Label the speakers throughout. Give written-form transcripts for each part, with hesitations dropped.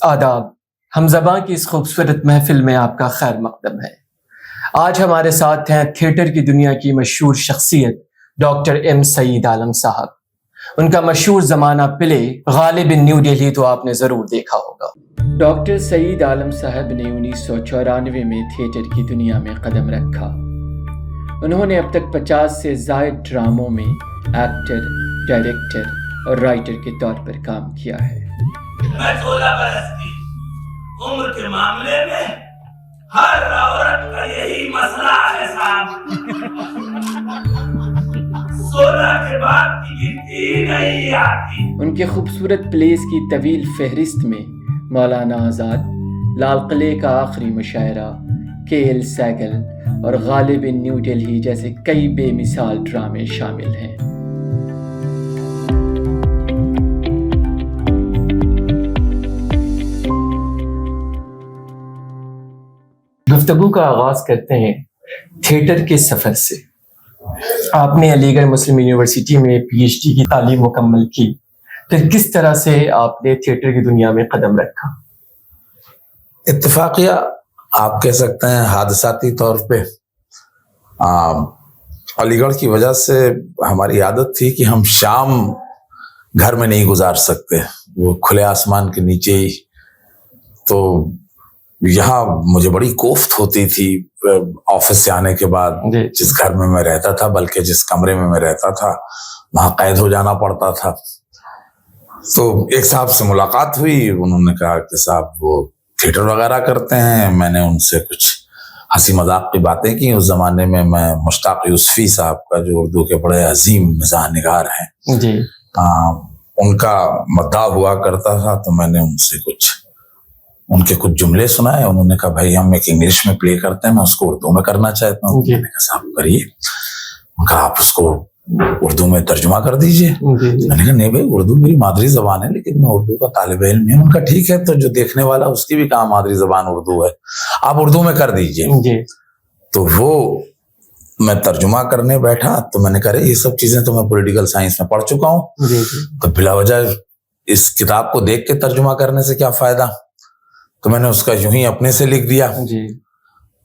Speaker 1: آداب، ہم زباں کی اس خوبصورت محفل میں آپ کا خیر مقدم ہے۔ آج ہمارے ساتھ ہیں تھیٹر کی دنیا کی مشہور شخصیت ڈاکٹر ایم سعید عالم صاحب۔ ان کا مشہور زمانہ پلے غالب ان نیو دہلی تو آپ نے ضرور دیکھا ہوگا۔ ڈاکٹر سعید عالم صاحب نے 1994 میں تھیٹر کی دنیا میں قدم رکھا۔ انہوں نے اب تک 50 سے زائد ڈراموں میں ایکٹر، ڈائریکٹر اور رائٹر کے طور پر کام کیا ہے۔
Speaker 2: میں 16 برس کی عمر کے معاملے میں ہر عورت کا یہی مسئلہ ہے صاحب، 16 کے بعد کی گنتی نہیں آتی۔
Speaker 1: ان کے خوبصورت پلیز کی طویل فہرست میں مولانا آزاد، لال قلعے کا آخری مشاعرہ، کے ایل سیگل اور غالب ان نیو دہلی جیسے کئی بے مثال ڈرامے شامل ہیں۔ گفتگو کا آغاز کرتے ہیں تھیٹر کے سفر سے۔ آپ نے علی گڑھ مسلم یونیورسٹی میں پی ایچ ڈی کی تعلیم مکمل کی، پھر کس طرح سے آپ نے تھیٹر کی دنیا میں قدم رکھا؟
Speaker 3: اتفاقیہ آپ کہہ سکتے ہیں، حادثاتی طور پہ علی گڑھ کی وجہ سے ہماری عادت تھی کہ ہم شام گھر میں نہیں گزار سکتے، وہ کھلے آسمان کے نیچے ہی۔ تو یہاں مجھے بڑی کوفت ہوتی تھی آفس سے آنے کے بعد، جس گھر میں میں رہتا تھا، بلکہ جس کمرے میں میں رہتا تھا وہاں قید ہو جانا پڑتا تھا۔ تو ایک صاحب سے ملاقات ہوئی، انہوں نے کہا کہ صاحب وہ تھیٹر وغیرہ کرتے ہیں۔ میں نے ان سے کچھ ہنسی مذاق کی باتیں کی۔ اس زمانے میں مشتاق یوسفی صاحب کا، جو اردو کے بڑے عظیم مزاح نگار ہیں، ان کا مداح ہوا کرتا تھا، تو میں نے ان سے ان کے کچھ جملے سنائے۔ انہوں نے کہا بھائی ہم ایک انگلش میں پلے کرتے ہیں، میں اس کو اردو میں کرنا چاہتا ہوں۔ میں نے کہا صاحب کریے۔ ان کا آپ اس کو اردو میں ترجمہ کر دیجئے۔ میں نے کہا نہیں بھائی، اردو میری مادری زبان ہے، لیکن میں اردو کا طالب علم نہیں ہوں۔ ان کا ٹھیک ہے، تو جو دیکھنے والا اس کی بھی کہاں مادری زبان اردو ہے، آپ اردو میں کر دیجئے۔ تو وہ میں ترجمہ کرنے بیٹھا تو میں نے کہا یہ سب چیزیں تو میں پولیٹیکل سائنس میں پڑھ چکا ہوں، تو بلا وجہ اس کتاب کو دیکھ کے ترجمہ کرنے سے کیا فائدہ۔ تو میں نے اس کا یوں ہی اپنے سے لکھ دیا،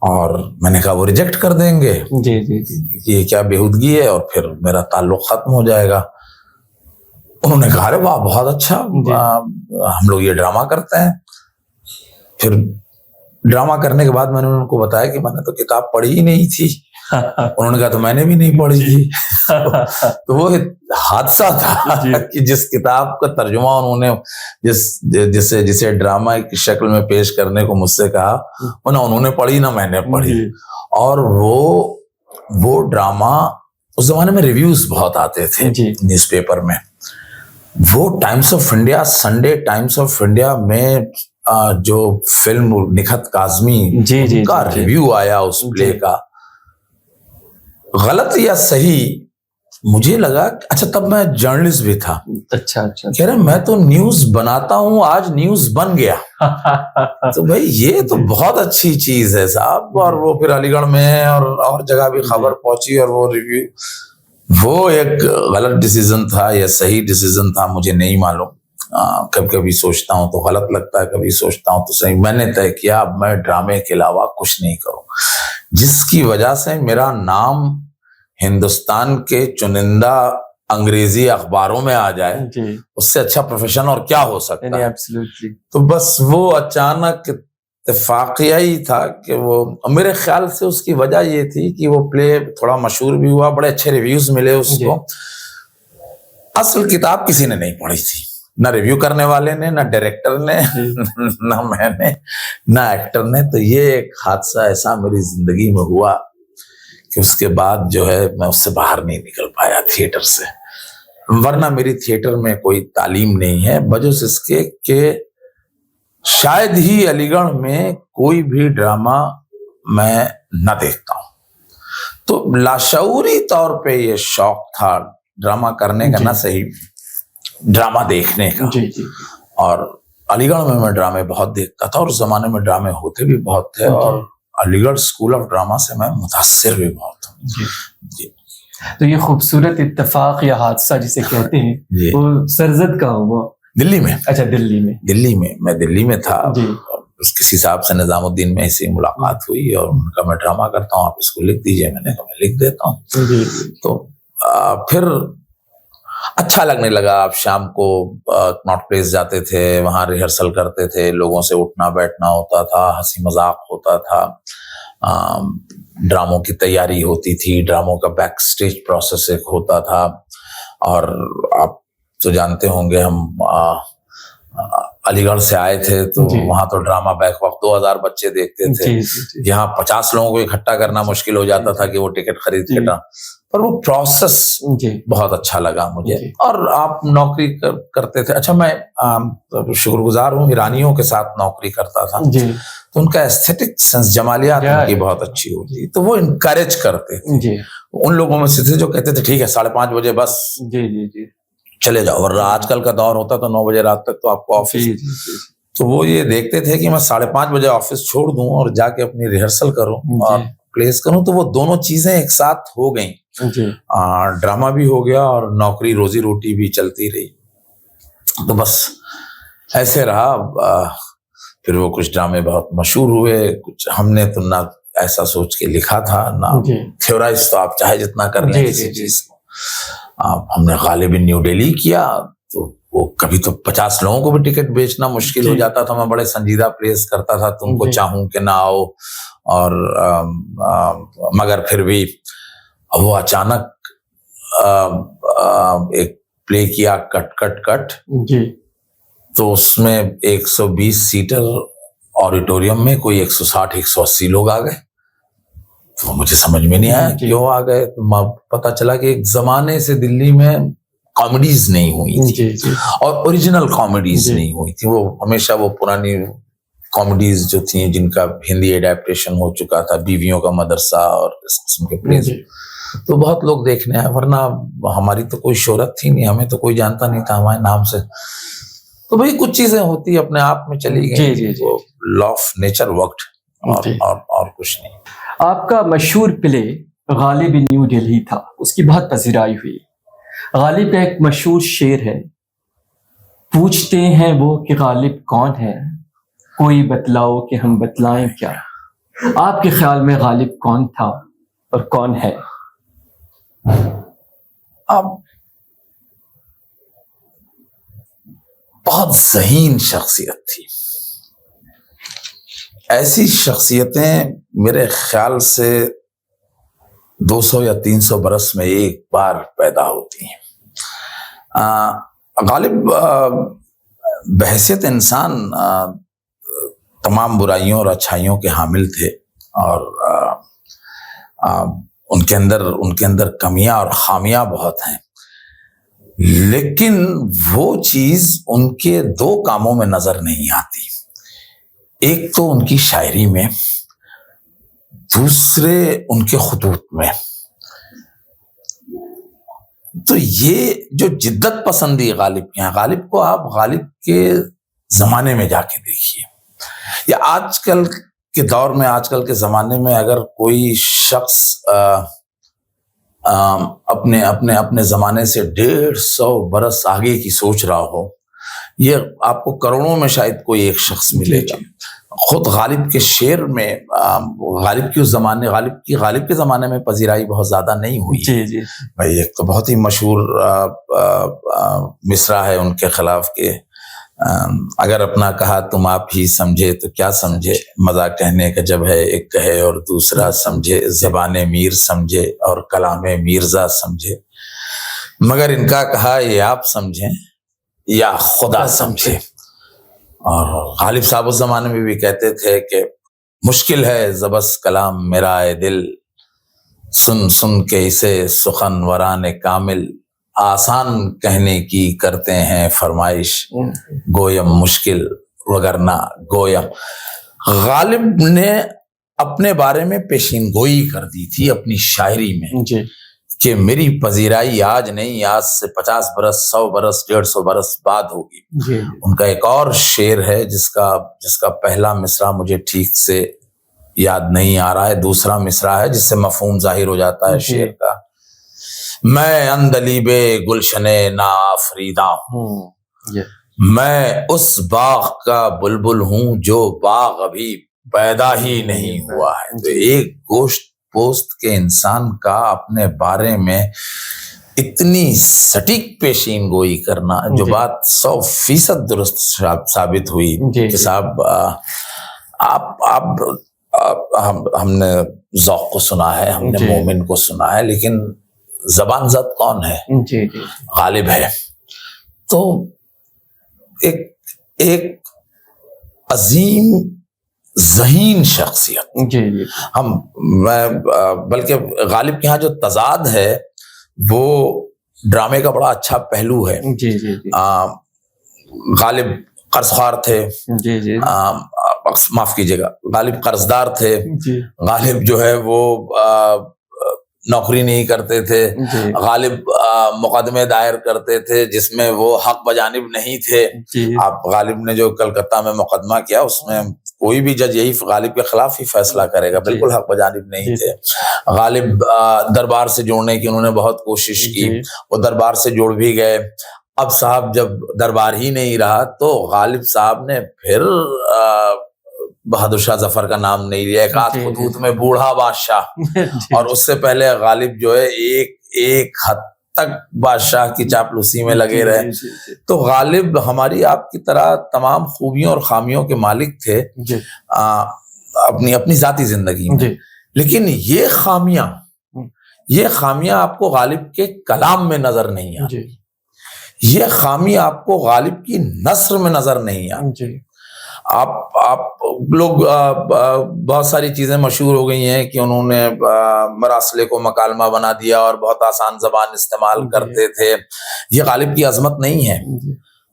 Speaker 3: اور میں نے کہا وہ ریجیکٹ کر دیں گے، یہ کیا بےہودگی ہے، اور پھر میرا تعلق ختم ہو جائے گا۔ انہوں نے کہا ارے واہ بہت اچھا، ہم لوگ یہ ڈرامہ کرتے ہیں۔ پھر ڈرامہ کرنے کے بعد میں نے ان کو بتایا کہ میں نے تو کتاب پڑھی ہی نہیں تھی۔ انہوں نے کہا تو میں نے بھی نہیں پڑھی تھی۔ تو وہ حادثہ تھا کہ جس کتاب کا ترجمہ انہوں نے جسے ڈرامہ کی شکل میں پیش کرنے کو مجھ سے کہا، نہ انہوں نے پڑھی نہ میں نے پڑھی۔ اور وہ ڈرامہ اس زمانے میں ریویوز بہت آتے تھے نیوز پیپر میں۔ وہ Times of India, Sunday Times of India میں جو فلم نکھت کاظمی کا ریویو آیا اس پلے کا، غلط یا صحیح مجھے لگا، اچھا تب میں جرنلسٹ بھی تھا، کہہ رہے میں تو نیوز بناتا ہوں، آج نیوز بن گیا۔ تو بھائی یہ تو بہت اچھی چیز ہے صاحب۔ اور وہ پھر علی گڑھ میں اور جگہ بھی خبر پہنچی، اور وہ ریویو، وہ ایک غلط ڈیسیزن تھا یا صحیح ڈیسیزن تھا مجھے نہیں معلوم۔ کبھی کبھی سوچتا ہوں تو غلط لگتا ہے، کبھی سوچتا ہوں تو صحیح۔ میں نے طے کیا اب میں ڈرامے کے علاوہ کچھ نہیں کروں، جس کی وجہ سے میرا نام ہندوستان کے چنندہ انگریزی اخباروں میں آ جائے، اس سے اچھا پروفیشن اور کیا ہو سکتا ہے۔ تو بس وہ اچانک اتفاقیہ ہی تھا کہ وہ، میرے خیال سے اس کی وجہ یہ تھی کہ وہ پلے تھوڑا مشہور بھی ہوا، بڑے اچھے ریویوز ملے اس کو۔ اصل کتاب کسی نے نہیں پڑھی تھی، نہ ریویو کرنے والے نے، نہ ڈائریکٹر نے، نہ میں نے، نہ ایکٹر نے۔ تو یہ ایک حادثہ ایسا میری زندگی میں ہوا کہ اس کے بعد جو ہے میں اس سے باہر نہیں نکل پایا تھیٹر سے۔ ورنہ میری تھیٹر میں کوئی تعلیم نہیں ہے، بجوس اس کے کہ شاید ہی علی گڑھ میں کوئی بھی ڈرامہ میں نہ دیکھتا ہوں۔ تو لاشعوری طور پہ یہ شوق تھا ڈرامہ کرنے کا، نہ صحیح ڈرامہ دیکھنے کا۔ اور علی گڑھ میں ڈرامے بہت دیکھتا تھا، اور اس زمانے میں ڈرامے ہوتے بھی بہت تھے، اور علی گڑھ اسکول آف ڈرامہ سے میں متاثر بھی بہت ہوں۔
Speaker 1: تو یہ خوبصورت اتفاق یا حادثہ جسے کہتے ہیں وہ سرزد کا ہوا
Speaker 3: دلی میں.
Speaker 1: اچھا دلی میں.
Speaker 3: میں دلی میں تھا.
Speaker 1: جی.
Speaker 3: کسی صاحب سے نظام الدین میں ایسی ملاقات ہوئی اور ان کا میں ڈرامہ کرتا ہوں, آپ اس کو لکھ دیجئے. میں نے کہا میں لکھ دیتا ہوں.
Speaker 1: جی.
Speaker 3: تو پھر اچھا لگنے لگا. آپ شام کو ناٹ پلیس جاتے تھے, وہاں ریہرسل کرتے تھے, لوگوں سے اٹھنا بیٹھنا ہوتا تھا, ہنسی مذاق ہوتا تھا, ڈراموں کی تیاری ہوتی تھی, ڈراموں کا بیک سٹیج پروسیس ایک ہوتا تھا. اور آپ تو جانتے ہوں گے ہم علی گڑھ سے آئے تھے تو وہاں تو ڈرامہ بیک وقت 2000 بچے دیکھتے تھے. یہاں 50 لوگوں کو اکٹھا کرنا مشکل ہو جاتا تھا کہ وہ ٹکٹ خرید کے پر وہ پروسیس بہت اچھا لگا مجھے. اور آپ نوکری کرتے تھے. اچھا میں شکر گزار ہوں, ایرانیوں کے ساتھ نوکری کرتا تھا تو ان کا ایستھیٹک سینس, جمالیات ان کی بہت اچھی ہوتی, تو وہ انکریج کرتے تھے. ان لوگوں میں سے تھے جو کہتے تھے ٹھیک ہے 5:30 بجے بس چلے جاؤ, اور آج کل کا دور ہوتا تو 9 بجے رات تک تو آپ کو آفس. تو وہ یہ دیکھتے تھے کہ میں 5:30 بجے آفس چھوڑ دوں اور جا کے اپنی ریہرسل کروں اور پلیس کروں. تو وہ دونوں چیزیں ایک ساتھ ہو گئیں, ڈرامہ بھی ہو گیا اور نوکری روزی روٹی بھی چلتی رہی. تو بس ایسے رہا. پھر وہ کچھ ڈرامے بہت مشہور ہوئے, کچھ ہم نے تو نہ ایسا سوچ کے لکھا تھا نہ تھیورائز, تو آپ چاہے جتنا کر لیں کسی چیز کو. ہم نے غالب نیو دہلی کیا تو وہ کبھی تو 50 لوگوں کو بھی ٹکٹ بیچنا مشکل ہو جاتا تھا. میں بڑے سنجیدہ پلیس کرتا تھا, تم کو چاہوں کہ نہ آؤ. اور مگر پھر بھی وہ اچانک ایک پلے کیا کٹ کٹ کٹ, تو اس میں 120 سیٹر آڈیٹوریم میں کوئی 160-180 لوگ آ گئے. تو مجھے سمجھ میں نہیں آیا کیوں آ گئے. تو پتا چلا کہ ایک زمانے سے دلی میں کامیڈیز نہیں ہوئی تھی اور اوریجنل کامیڈیز نہیں ہوئی تھی. وہ ہمیشہ وہ پرانی کامیڈیز جو تھیں جن کا ہندی ایڈیپٹیشن ہو چکا تھا, بیویوں کا مدرسہ اور اس قسم کے پلیز, تو بہت لوگ دیکھنے آئے. ورنہ ہماری تو کوئی شہرت تھی نہیں, ہمیں تو کوئی جانتا نہیں تھا ہمارے نام سے. تو بھئی کچھ چیزیں ہوتی اپنے آپ میں چلی گئی, وہ لا آف نیچر ورکڈ اور کچھ نہیں.
Speaker 1: آپ کا مشہور پلے غالب نیو دہلی تھا, اس کی بہت پذیرائی ہوئی. غالب کا ایک مشہور شعر ہے, پوچھتے ہیں وہ کہ غالب کون ہے, کوئی بتلاؤ کہ ہم بتلائیں کیا. آپ کے خیال میں غالب کون تھا اور کون ہے؟
Speaker 3: اب بہت ذہین شخصیت تھی. ایسی شخصیتیں میرے خیال سے 200 یا 300 برس میں ایک بار پیدا ہوتی ہیں. غالب بحیثیت انسان تمام برائیوں اور اچھائیوں کے حامل تھے, اور ان کے اندر کمیاں اور خامیاں بہت ہیں, لیکن وہ چیز ان کے 2 کاموں میں نظر نہیں آتی. ایک تو ان کی شاعری میں, دوسرے ان کے خطوط میں. تو یہ جو جدت پسندی غالب کی ہے, غالب کو آپ غالب کے زمانے میں جا کے دیکھیے, یا آج کل کے دور میں, آج کل کے زمانے میں اگر کوئی شخص اپنے زمانے سے 150 برس آگے کی سوچ رہا ہو, یہ آپ کو کروڑوں میں شاید کوئی ایک شخص ملے گا. خود غالب کے شعر میں غالب کے زمانے میں پذیرائی بہت زیادہ نہیں ہوئی. بھائی ایک تو بہت ہی مشہور مصرع ہے ان کے خلاف کہ اگر اپنا کہا تم آپ ہی سمجھے تو کیا سمجھے, مزہ کہنے کا جب ہے ایک کہے اور دوسرا سمجھے, زبان میر سمجھے اور کلام میرزا سمجھے, مگر ان کا کہا یہ آپ سمجھیں یا خدا سمجھے. اور غالب صاحب اس زمانے میں بھی کہتے تھے کہ مشکل ہے زبس کلام میرا اے دل, سن سن کے اسے سخن وران کامل, آسان کہنے کی کرتے ہیں فرمائش, گویم مشکل وگرنہ گویم. غالب نے اپنے بارے میں پیشین گوئی کر دی تھی اپنی شاعری میں کہ میری پذیرائی آج نہیں, آج سے 50 برس 100 برس 150 برس بعد ہوگی. ان کا ایک اور شعر ہے جس کا پہلا مصرع مجھے ٹھیک سے یاد نہیں آ رہا ہے, دوسرا مصرع ہے جس سے مفہوم ظاہر ہو جاتا ہے شعر کا. میں اندلیب گلشن نا آفریدہ ہوں, میں اس باغ کا بلبل ہوں جو باغ ابھی پیدا ہی نہیں ہوا ہے. تو ایک گوشت پوست کے انسان کا اپنے بارے میں اتنی سٹیک پیشین گوئی کرنا، جو بات 100% درست ثابت ہوئی کہ صاحب ہم نے ذوق کو سنا ہے، ہم نے مومن کو سنا ہے، لیکن زبان زد کون ہے؟ غالب ہے. تو ایک عظیم ذہین شخصیت. بلکہ غالب کے ہاں جو تضاد ہے وہ ڈرامے کا بڑا اچھا پہلو ہے. غالب قرض خوار تھے، معاف کیجیے گا، غالب قرض دار تھے. غالب جو ہے وہ نوکری نہیں کرتے تھے. غالب مقدمے دائر کرتے تھے جس میں وہ حق بجانب نہیں تھے. آپ غالب نے جو کلکتہ میں مقدمہ کیا، اس میں کوئی بھی جج یہی غالب کے خلاف ہی فیصلہ کرے گا، بالکل حق بجانب نہیں تھے. غالب دربار سے جوڑنے کی انہوں نے بہت کوشش کی، وہ دربار سے جوڑ بھی گئے. اب صاحب جب دربار ہی نہیں رہا تو غالب صاحب نے پھر بہادر شاہ ظفر کا نام نہیں لیا، ایک آدھ خطوط میں بوڑھا بادشاہ. اور اس سے پہلے غالب جو ہے ایک حد تک بادشاہ کی چاپلوسی میں لگے رہے. تو غالب ہماری آپ کی طرح تمام خوبیوں اور خامیوں کے مالک تھے اپنی ذاتی زندگی میں. لیکن یہ خامیاں آپ کو غالب کے کلام میں نظر نہیں آتی، یہ خامی آپ کو غالب کی نثر میں نظر نہیں آتی. آپ لوگ بہت ساری چیزیں مشہور ہو گئی ہیں کہ انہوں نے مراسلے کو مکالمہ بنا دیا اور بہت آسان زبان استعمال کرتے تھے. یہ غالب کی عظمت نہیں ہے.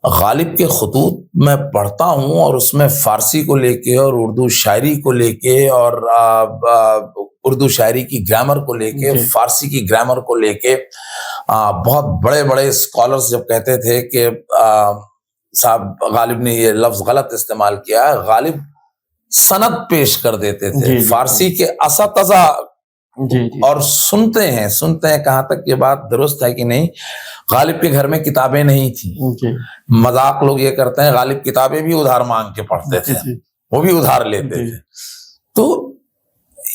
Speaker 3: غالب کے خطوط میں پڑھتا ہوں اور اس میں فارسی کو لے کے اور اردو شاعری کو لے کے اور اردو شاعری کی گرامر کو لے کے، فارسی کی گرامر کو لے کے بہت بڑے بڑے اسکالرز جب کہتے تھے کہ صاحب غالب نے یہ لفظ غلط استعمال کیا ہے، غالب سند پیش کر دیتے تھے فارسی کے اساتذہ. اور سنتے ہیں کہاں تک یہ بات درست ہے کہ نہیں. غالب کے گھر میں کتابیں نہیں تھیں. مذاق لوگ یہ کرتے ہیں غالب کتابیں بھی ادھار مانگ کے پڑھتے تھے، وہ بھی ادھار لیتے تھے. تو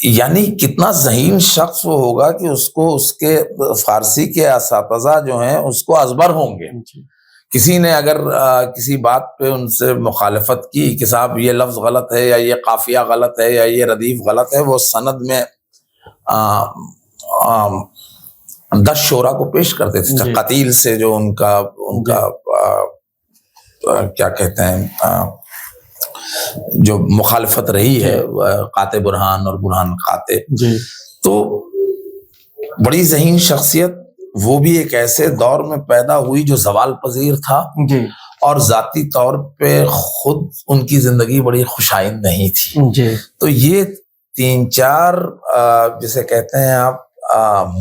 Speaker 3: یعنی کتنا ذہین شخص وہ ہوگا کہ اس کو اس کے فارسی کے اساتذہ جو ہیں اس کو ازبر ہوں گے. کسی نے اگر کسی بات پہ ان سے مخالفت کی کہ صاحب یہ لفظ غلط ہے یا یہ قافیہ غلط ہے یا یہ ردیف غلط ہے، وہ سند میں 10 شعرا کو پیش کرتے تھے. قتیل سے جو ان کا کیا کہتے ہیں جو مخالفت رہی ہے، قاطع برہان اور برہان قاطع. تو بڑی ذہین شخصیت، وہ بھی ایک ایسے دور میں پیدا ہوئی جو زوال پذیر تھا اور ذاتی طور پہ خود ان کی زندگی بڑی خوشائند نہیں تھی. تو یہ 3-4 جسے کہتے ہیں آپ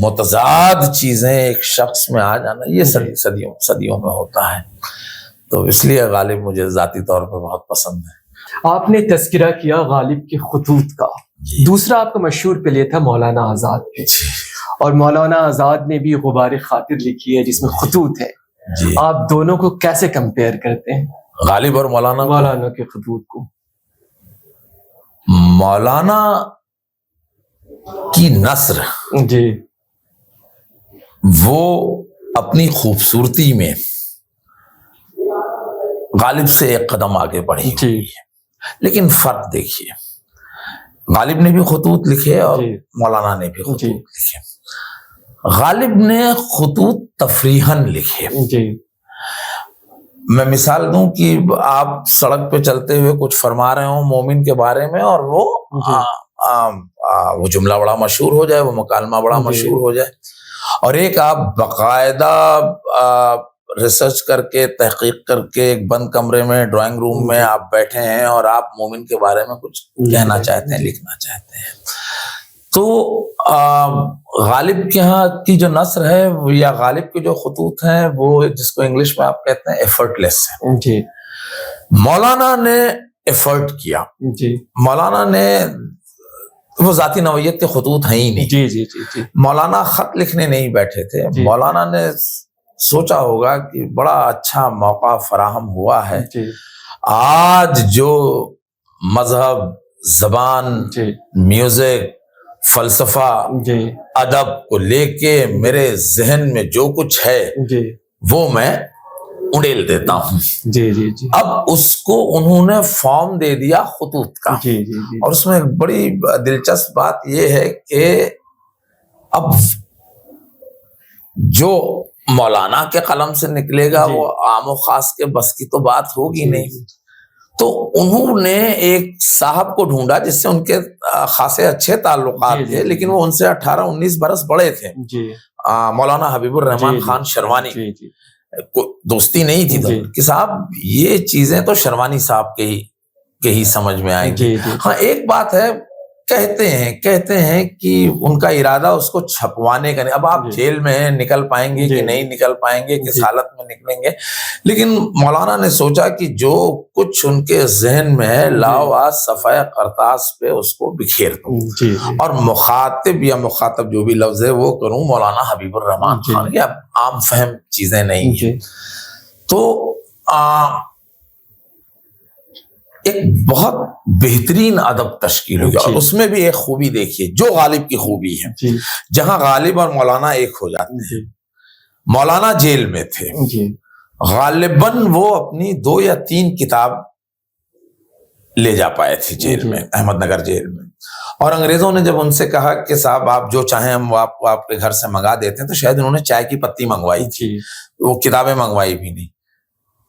Speaker 3: متضاد چیزیں ایک شخص میں آ جانا، یہ صدیوں میں ہوتا ہے. تو اس لیے غالب مجھے ذاتی طور پہ بہت پسند ہے.
Speaker 1: آپ نے تذکرہ کیا غالب کے خطوط کا. دوسرا آپ کا مشہور پہ تھا مولانا آزاد پہ، اور مولانا آزاد نے بھی غبار خاطر لکھی ہے جس میں خطوط ہے. آپ دونوں کو کیسے کمپیئر کرتے ہیں،
Speaker 3: غالب اور مولانا
Speaker 1: کے خطوط کو؟
Speaker 3: مولانا کی نثر وہ اپنی خوبصورتی میں غالب سے ایک قدم آگے بڑھی ہوئی ہے. لیکن فرق دیکھیے، غالب نے بھی خطوط لکھے اور مولانا نے بھی خطوط لکھے. غالب نے خطوط تفریحاً لکھے. میں مثال دوں کہ آپ سڑک پہ چلتے ہوئے کچھ فرما رہے ہوں مومن کے بارے میں اور وہ جملہ بڑا مشہور ہو جائے، وہ مکالمہ بڑا مشہور ہو جائے، اور ایک آپ باقاعدہ ریسرچ کر کے تحقیق کر کے ایک بند کمرے میں ڈرائنگ روم میں آپ بیٹھے ہیں اور آپ مومن کے بارے میں کچھ کہنا چاہتے ہیں، لکھنا چاہتے ہیں. تو غالب کے ہاں کی جو نثر ہے یا غالب کے جو خطوط ہیں وہ جس کو انگلش میں آپ کہتے ہیں ایفرٹ لیس ہے. مولانا نے ایفرٹ کیا. مولانا نے وہ ذاتی نوعیت کے خطوط ہیں ہی نہیں. مولانا خط لکھنے نہیں بیٹھے تھے. مولانا نے سوچا ہوگا کہ بڑا اچھا موقع فراہم ہوا ہے.
Speaker 1: جی
Speaker 3: آج جو مذہب، زبان،
Speaker 1: جی
Speaker 3: میوزک، فلسفہ،
Speaker 1: جی
Speaker 3: ادب کو لے کے میرے ذہن میں جو کچھ ہے
Speaker 1: جی
Speaker 3: وہ میں اڑیل دیتا ہوں.
Speaker 1: جی جی جی
Speaker 3: اب اس کو انہوں نے فارم دے دیا خطوط کا.
Speaker 1: جی جی جی
Speaker 3: اور اس میں ایک بڑی دلچسپ بات یہ ہے کہ اب جو مولانا کے قلم سے نکلے گا وہ عام و خاص کے بس کی تو بات ہوگی نہیں. تو انہوں نے ایک صاحب کو ڈھونڈا جس سے ان کے خاصے اچھے تعلقات تھے، لیکن وہ ان سے 18-19 برس بڑے تھے. مولانا حبیب الرحمان خان شروانی. دوستی نہیں تھی کہ صاحب یہ چیزیں تو شروانی صاحب کے ہی سمجھ میں آئیں گی. ہاں ایک بات ہے، کہتے ہیں کہ ان کا ارادہ اس کو چھپوانے کا نہیں. اب آپ جیل میں ہیں، نکل پائیں گے کہ نہیں نکل پائیں گے، کس حالت میں نکلیں گے. لیکن مولانا نے سوچا کہ جو کچھ ان کے ذہن میں ہے لاؤ آج صفحہ کرتاس پہ اس کو بکھیر دوں اور مخاطب یا مخاطب جو بھی لفظ ہے وہ کروں مولانا حبیب الرحمان خان. یہ عام فہم چیزیں نہیں ہیں. تو ایک بہت بہترین ادب تشکیل ہو گیا. اور اس میں بھی ایک خوبی دیکھیے جو غالب کی خوبی ہے، جہاں غالب اور مولانا ایک ہو جاتے ہیں. مولانا جیل میں تھے، غالباً وہ اپنی 2 یا 3 کتاب لے جا پائے تھے جیل میں، احمد نگر جیل میں. اور انگریزوں نے جب ان سے کہا کہ صاحب آپ جو چاہیں ہم آپ کو آپ کے گھر سے منگا دیتے ہیں، تو شاید انہوں نے چائے کی پتی منگوائی تھی، وہ کتابیں منگوائی بھی نہیں.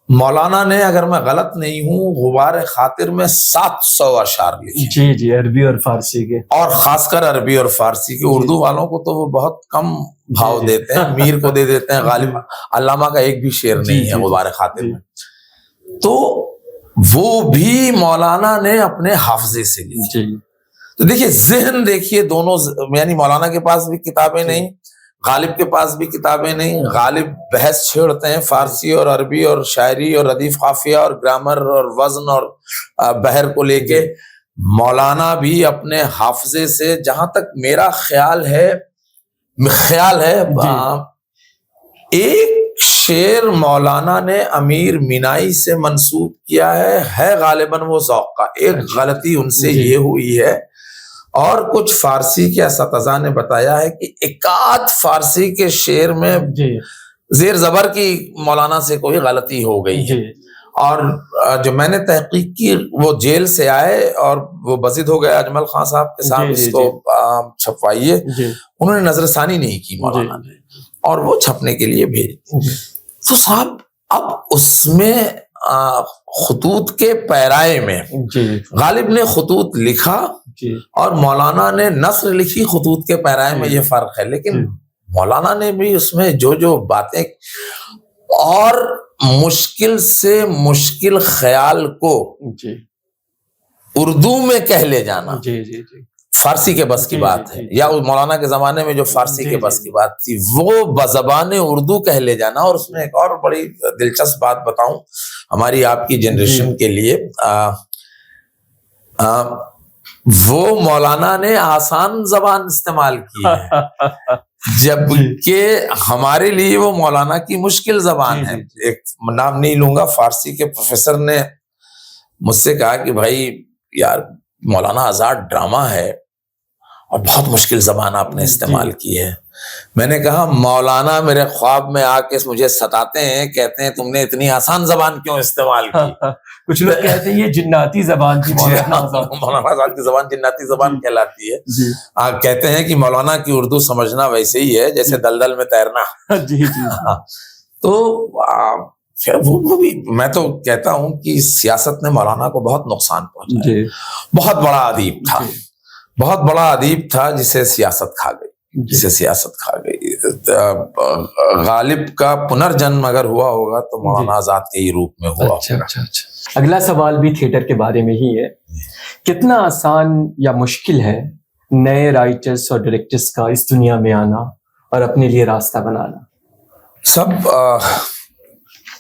Speaker 3: مولانا نے اگر میں غلط نہیں ہوں غبار خاطر میں 700 اشعار لکھے.
Speaker 1: جی عربی اور فارسی کے،
Speaker 3: اور خاص کر عربی اور فارسی کے. اردو والوں کو تو وہ بہت کم بھاؤ دیتے ہیں، میر کو دے دیتے ہیں. غالب علامہ کا ایک بھی شعر نہیں ہے غبار خاطر میں. تو وہ بھی مولانا نے اپنے حافظے سے لکھی. تو دیکھیے ذہن دیکھیے دونوں، یعنی مولانا کے پاس بھی کتابیں نہیں، غالب کے پاس بھی کتابیں نہیں. غالب بحث چھیڑتے ہیں فارسی اور عربی اور شاعری اور ردیف قافیہ اور گرامر اور وزن اور بحر کو لے کے. مولانا بھی اپنے حافظے سے، جہاں تک میرا خیال ہے ایک شعر مولانا نے امیر مینائی سے منسوب کیا ہے غالباً وہ ذوق کا. ایک غلطی ان سے یہ ہوئی ہے، اور کچھ فارسی کے اساتذہ نے بتایا ہے کہ ایکاد فارسی کے شعر میں زیر زبر کی مولانا سے کوئی غلطی ہو گئی ہے. اور جو میں نے تحقیق کی، وہ جیل سے آئے اور وہ بزد ہو گئے اجمل خان صاحب کے ساتھ اس کو چھپوائیے. انہوں نے نظر ثانی نہیں کی مولانا نے، اور وہ چھپنے کے لیے بھیج. تو صاحب اب اس میں خطوط کے پیرائے میں غالب نے خطوط لکھا اور مولانا نے نثر لکھی. خطوط کے پیرائے میں یہ فرق ہے، لیکن مولانا نے بھی اس میں جو باتیں، اور مشکل سے مشکل خیال کو اردو میں کہہ لے جانا فارسی کے بس کی بات ہے، یا مولانا کے زمانے میں جو فارسی کے بس کی بات تھی وہ بزبان اردو کہہ لے جانا. اور اس میں ایک اور بڑی دلچسپ بات بتاؤں ہماری آپ کی جنریشن کے لیے، وہ مولانا نے آسان زبان استعمال کی ہے، جبکہ ہمارے لیے وہ مولانا کی مشکل زبان ہے. ایک نام نہیں لوں گا، فارسی کے پروفیسر نے مجھ سے کہا کہ بھائی یار مولانا آزاد ڈرامہ ہے اور بہت مشکل زبان آپ نے استعمال کی ہے. میں نے کہا مولانا میرے خواب میں آ کے مجھے ستاتے ہیں، کہتے ہیں تم نے اتنی آسان زبان کیوں استعمال کی.
Speaker 1: کچھ لوگ کہتے ہیں یہ جناتی زبان تھی.
Speaker 3: مولانا آزاد کی زبان جناتی زبان کہلاتی ہے. کہتے ہیں کہ مولانا کی اردو سمجھنا ویسے ہی ہے جیسے دلدل میں تیرنا. تو وہ بھی میں تو کہتا ہوں کہ سیاست نے مولانا کو بہت نقصان پہنچایا. بہت بڑا ادیب تھا، بہت بڑا ادیب تھا جسے سیاست کھا گئی. غالب کا پنرجنم اگر ہوا ہوگا تو مولانا آزاد کے ہی روپ میں ہوا.
Speaker 1: اچھا. اگلا سوال بھی تھیٹر کے بارے میں ہی ہے. کتنا آسان یا مشکل ہے نئے رائٹرز اور ڈائریکٹرز کا اس دنیا میں آنا اور اپنے لیے راستہ بنانا؟
Speaker 3: سب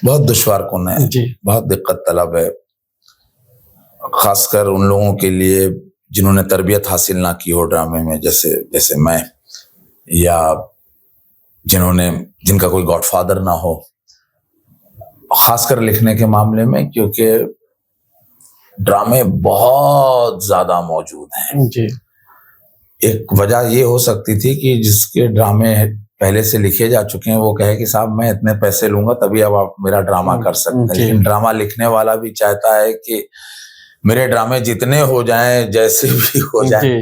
Speaker 3: بہت دشوار کن ہے، بہت دقت طلب ہے، خاص کر ان لوگوں کے لیے جنہوں نے تربیت حاصل نہ کی ہو ڈرامے میں، جیسے میں، یا جن کا کوئی گاڈ فادر نہ ہو، خاص کر لکھنے کے معاملے میں، کیونکہ ڈرامے بہت زیادہ موجود ہیں.
Speaker 1: جی.
Speaker 3: ایک وجہ یہ ہو سکتی تھی کہ جس کے ڈرامے پہلے سے لکھے جا چکے ہیں وہ کہے کہ صاحب میں اتنے پیسے لوں گا تبھی اب آپ میرا ڈرامہ کر سکتے ہیں. لیکن ڈرامہ لکھنے والا بھی چاہتا ہے کہ میرے ڈرامے جتنے ہو جائیں، جیسے بھی ہو جائیں،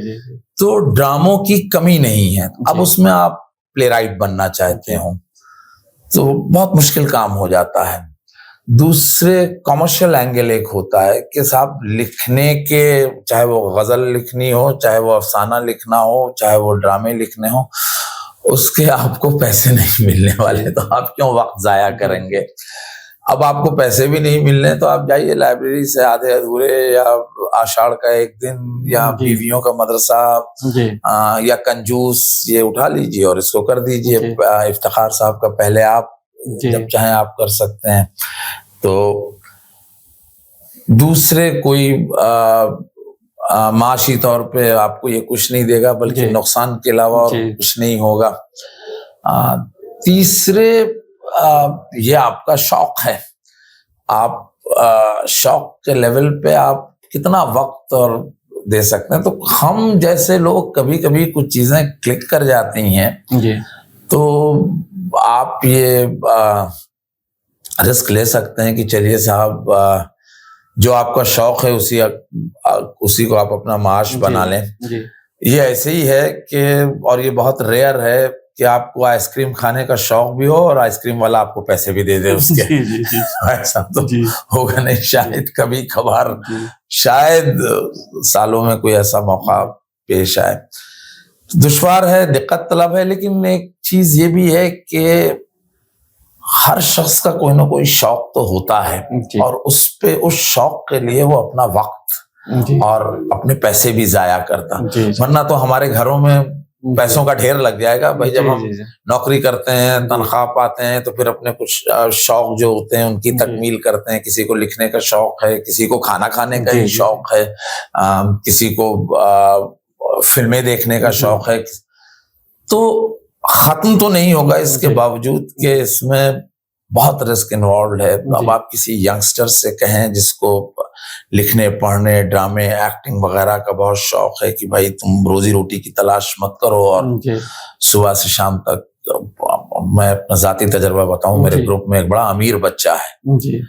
Speaker 3: تو ڈراموں کی کمی نہیں ہے. اب اس میں آپ پلے رائٹ بننا چاہتے ہوں تو بہت مشکل کام ہو جاتا ہے. دوسرے کامرشل اینگل ایک ہوتا ہے کہ صاحب لکھنے کے، چاہے وہ غزل لکھنی ہو، چاہے وہ افسانہ لکھنا ہو، چاہے وہ ڈرامے لکھنے ہو، اس کے آپ کو پیسے نہیں ملنے والے، تو آپ کیوں وقت ضائع کریں گے؟ اب آپ کو پیسے بھی نہیں ملنے تو آپ جائیے لائبریری سے آدھے ادھورے، یا آشاڑ کا ایک دن، یا بیویوں کا مدرسہ، یا کنجوس، یہ اٹھا لیجیے اور اس کو کر دیجیے. افتخار صاحب کا پہلے آپ جب چاہیں آپ کر سکتے ہیں. تو دوسرے کوئی معاشی طور پہ آپ کو یہ کچھ نہیں دے گا، بلکہ نقصان کے علاوہ اور کچھ نہیں ہوگا. تیسرے یہ آپ کا شوق ہے، آپ شوق کے لیول پہ آپ کتنا وقت اور دے سکتے ہیں. تو ہم جیسے لوگ کبھی کبھی کچھ چیزیں کلک کر جاتی ہیں تو آپ یہ رسک لے سکتے ہیں کہ چلیے صاحب جو آپ کا شوق ہے اسی کو آپ اپنا معاش بنا لیں. یہ ایسے ہی ہے کہ، اور یہ بہت ریئر ہے کہ آپ کو آئس کریم کھانے کا شوق بھی ہو اور آئس کریم والا آپ کو پیسے بھی دے دے اس کے. ایسا تو ہوگا نہیں، شاید کبھی کبھار، شاید سالوں میں کوئی ایسا موقع پیش آئے. دشوار ہے، دقت طلب ہے، لیکن ایک چیز یہ بھی ہے کہ ہر شخص کا کوئی نہ کوئی شوق تو ہوتا ہے، اور اس شوق کے لیے وہ اپنا وقت اور اپنے پیسے بھی ضائع کرتا. ورنہ تو ہمارے گھروں میں پیسوں کا ڈھیر لگ جائے گا بھائی. جب ہم نوکری کرتے ہیں، تنخواہ پاتے ہیں، تو پھر اپنے کچھ شوق جو ہوتے ہیں ان کی تکمیل کرتے ہیں. کسی کو لکھنے کا شوق ہے، کسی کو کھانا کھانے کا ہی شوق ہے، کسی کو فلمیں دیکھنے کا شوق ہے. تو ختم تو نہیں ہوگا، اس کے باوجود کہ اس میں بہت رسک انوالوڈ ہے. اب آپ کسی ینگسٹر سے کہیں جس کو لکھنے، پڑھنے، ڈرامے، ایکٹنگ وغیرہ کا بہت شوق ہے کہ بھائی تم روزی روٹی کی تلاش مت کرو اور صبح سے شام تک. میں اپنا ذاتی تجربہ بتاؤں، میرے گروپ میں ایک بڑا امیر بچہ ہے،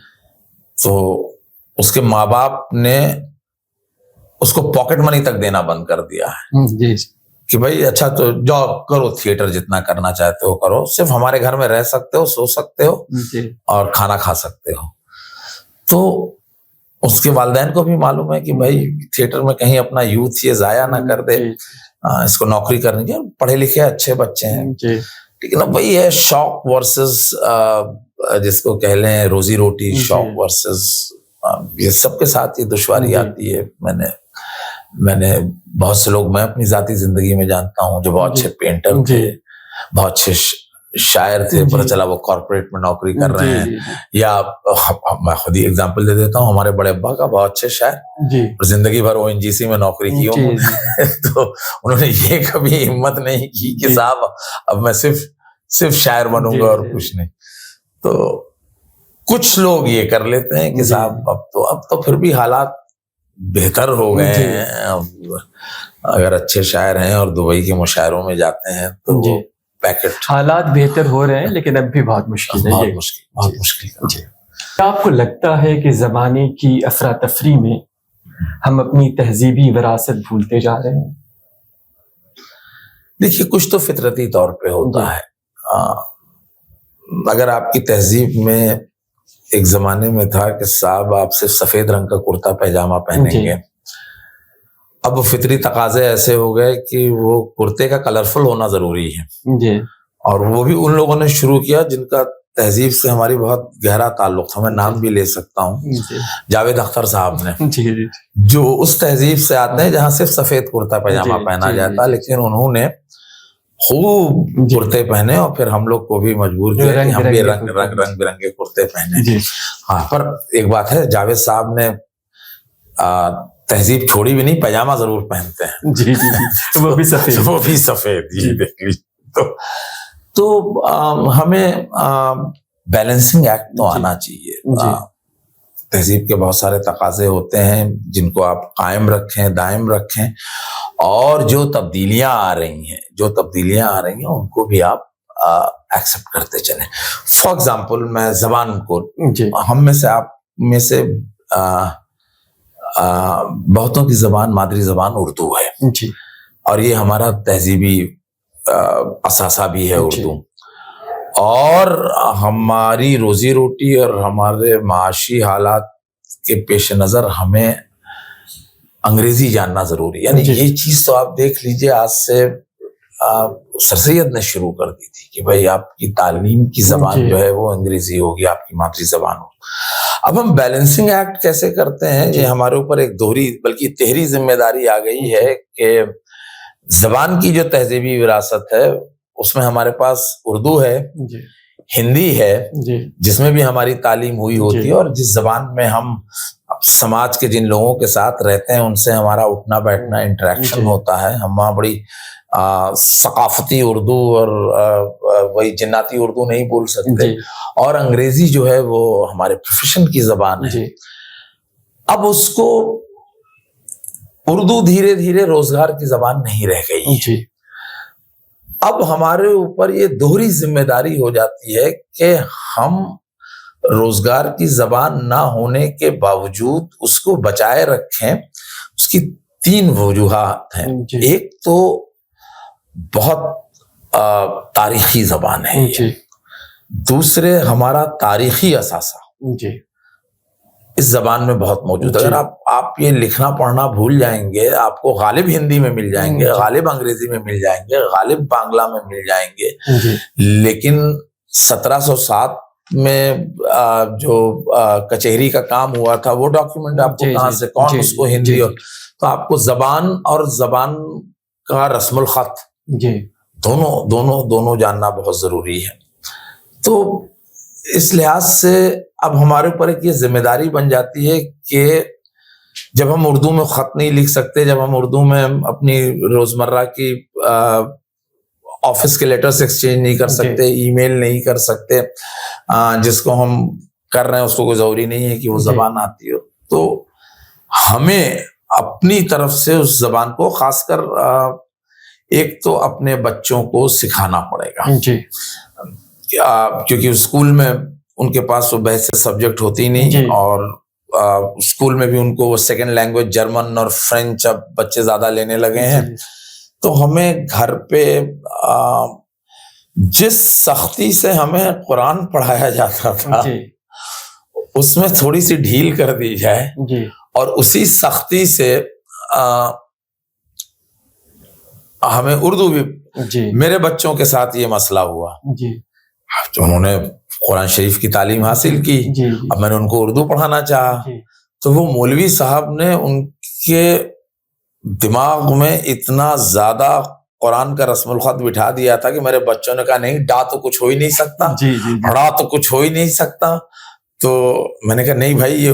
Speaker 3: تو اس کے ماں باپ نے اس کو پاکٹ منی تک دینا بند کر دیا ہے کہ بھائی اچھا تو جاؤ کرو تھیٹر، جتنا کرنا چاہتے ہو کرو، صرف ہمارے گھر میں رہ سکتے ہو، سو سکتے ہو اور کھانا کھا سکتے ہو. تو اس کے والدین کو بھی معلوم ہے کہ بھائی تھیٹر میں کہیں اپنا یوتھ یہ ضائع نہ کر دے، اس کو نوکری کرنی چاہیے. پڑھے لکھے اچھے بچے ہیں، لیکن اب وہی ہے شوق ورسز جس کو کہہ لیں روزی روٹی، شوق ورسز یہ سب کے ساتھ یہ دشواری آتی ہے. میں نے بہت سے لوگ میں اپنی ذاتی زندگی میں جانتا ہوں جو بہت اچھے پینٹر تھے، بہت اچھے شاعر تھے، پتہ چلا وہ کارپوریٹ میں نوکری کر رہے ہیں. یا میں خود ہی ایگزامپل دے دیتا ہوں، ہمارے بڑے ابا کا بہت اچھے شاعر، اور زندگی بھر ONGC میں نوکری کی تو انہوں نے یہ کبھی ہمت نہیں کی کہ صاحب اب میں صرف شاعر بنوں گا اور کچھ نہیں. تو کچھ لوگ یہ کر لیتے ہیں کہ صاحب اب تو پھر بھی حالات بہتر ہو گئے ہیں. اگر اچھے شاعر ہیں اور دبئی کے مشاعروں میں جاتے ہیں تو پیکٹ،
Speaker 1: حالات بہتر ہو رہے ہیں لیکن اب بھی بہت مشکل ہے.
Speaker 3: بہت مشکل.
Speaker 1: آپ کو لگتا ہے کہ زمانے کی افراتفری میں ہم اپنی تہذیبی وراثت بھولتے جا رہے ہیں؟
Speaker 3: دیکھیے کچھ تو فطرتی طور پہ ہوتا ہے. اگر آپ کی تہذیب میں ایک زمانے میں تھا کہ صاحب آپ صرف سفید رنگ کا کرتا پیجامہ پہنیں گے، اب وہ فطری تقاضے ایسے ہو گئے کہ وہ کرتے کا کلرفل ہونا ضروری ہے. اور وہ بھی ان لوگوں نے شروع کیا جن کا تہذیب سے ہماری بہت گہرا تعلق تھا. میں نام بھی لے سکتا ہوں، جاوید اختر صاحب نے، جو اس تہذیب سے آتے ہیں جہاں صرف سفید کرتا پیجامہ پہنا جاتا، لیکن انہوں نے خوب کرتے پہنے اور پھر ہم لوگ کو بھی مجبور کیا کہ ہم بھی رنگ برنگے کرتے پہنے. ہاں، پر ایک بات ہے، جاوید صاحب نے تہذیب چھوڑی بھی نہیں، پیجامہ ضرور پہنتے ہیں.
Speaker 1: وہ بھی سفید.
Speaker 3: دیکھ لیجیے. تو ہمیں بیلنسنگ ایکٹ تو آنا چاہیے. تہذیب کے بہت سارے تقاضے ہوتے ہیں جن کو آپ قائم رکھیں، دائم رکھیں، اور جو تبدیلیاں آ رہی ہیں ان کو بھی آپ ایکسپٹ کرتے چلیں. فار ایگزامپل میں زبان کو، ہم میں سے، آپ میں سے بہتوں کی زبان، مادری زبان اردو ہے، اور یہ ہمارا تہذیبی اثاثہ بھی ہے اردو. اور ہماری روزی روٹی اور ہمارے معاشی حالات کے پیش نظر ہمیں انگریزی جاننا ضروری ہے. یعنی یہ چیز تو آپ دیکھ لیجئے، آج سے سر سید نے شروع کر دی تھی کہ بھائی آپ کی تعلیم کی زبان جو ہے وہ انگریزی ہوگی، آپ کی مادری زبان ہوگی. اب ہم بیلنسنگ ایکٹ کیسے کرتے ہیں؟ یہ ہمارے اوپر ایک دوہری بلکہ تہری ذمہ داری آ گئی ہے کہ زبان کی جو تہذیبی وراثت ہے اس میں ہمارے پاس اردو ہے، ہندی ہے جس میں بھی ہماری تعلیم ہوئی ہوتی ہے، اور جس زبان میں ہم سماج کے جن لوگوں کے ساتھ رہتے ہیں ان سے ہمارا اٹھنا بیٹھنا انٹریکشن ہوتا ہے. ہم وہاں بڑی ثقافتی اردو اور وہی جناتی اردو نہیں بول سکتے، اور انگریزی جو ہے وہ ہمارے پروفیشن کی زبان ہے. اب اس کو اردو دھیرے دھیرے روزگار کی زبان نہیں رہ گئی. اب ہمارے اوپر یہ دوہری ذمہ داری ہو جاتی ہے کہ ہم روزگار کی زبان نہ ہونے کے باوجود اس کو بچائے رکھیں. اس کی 3 وجوہات ہیں. ایک تو بہت تاریخی زبان ہے، دوسرے ہمارا تاریخی اثاثہ اس زبان میں بہت موجود ہے. اگر آپ یہ لکھنا پڑھنا بھول جائیں گے، آپ کو غالب ہندی میں مل جائیں گے، غالب انگریزی میں مل جائیں گے، غالب بانگلہ میں مل جائیں گے، لیکن 1707 میں جو کچہری کا کام ہوا تھا وہ ڈاکیومنٹ آپ کو کہاں سے، کون اس کو ہندی، تو آپ کو زبان اور زبان کا رسم الخط دونوں جاننا بہت ضروری ہے. تو اس لحاظ سے اب ہمارے اوپر ایک یہ ذمہ داری بن جاتی ہے کہ جب ہم اردو میں خط نہیں لکھ سکتے، جب ہم اردو میں اپنی روزمرہ کی آفس کے لیٹرز ایکسچینج نہیں کر سکتے، ای میل نہیں کر سکتے، جس کو ہم کر رہے ہیں اس کو کوئی ضروری نہیں ہے کہ وہ زبان آتی ہو، تو ہمیں اپنی طرف سے اس زبان کو خاص کر ایک تو اپنے بچوں کو سکھانا پڑے گا، کیونکہ اسکول میں ان کے پاس وہ بحث سبجیکٹ ہوتی نہیں، اور اسکول میں بھی ان کو وہ سیکنڈ لینگویج جرمن اور فرینچ اب بچے زیادہ لینے لگے ہیں. تو ہمیں گھر پہ جس سختی سے ہمیں قرآن پڑھایا جاتا تھا اس میں تھوڑی سی ڈھیل کر دی جائے، اور اسی سختی سے ہمیں اردو بھی. میرے بچوں کے ساتھ یہ مسئلہ ہوا، جو انہوں نے قرآن شریف کی تعلیم حاصل کی، اب میں نے ان کو اردو پڑھانا چاہا، تو وہ مولوی صاحب نے ان کے دماغ میں اتنا زیادہ قرآن کا رسم الخط بٹھا دیا تھا کہ میرے بچوں نے کہا نہیں، ڈا تو کچھ ہو ہی نہیں سکتا، ڑا تو کچھ ہو ہی نہیں سکتا. تو میں نے کہا نہیں بھائی یہ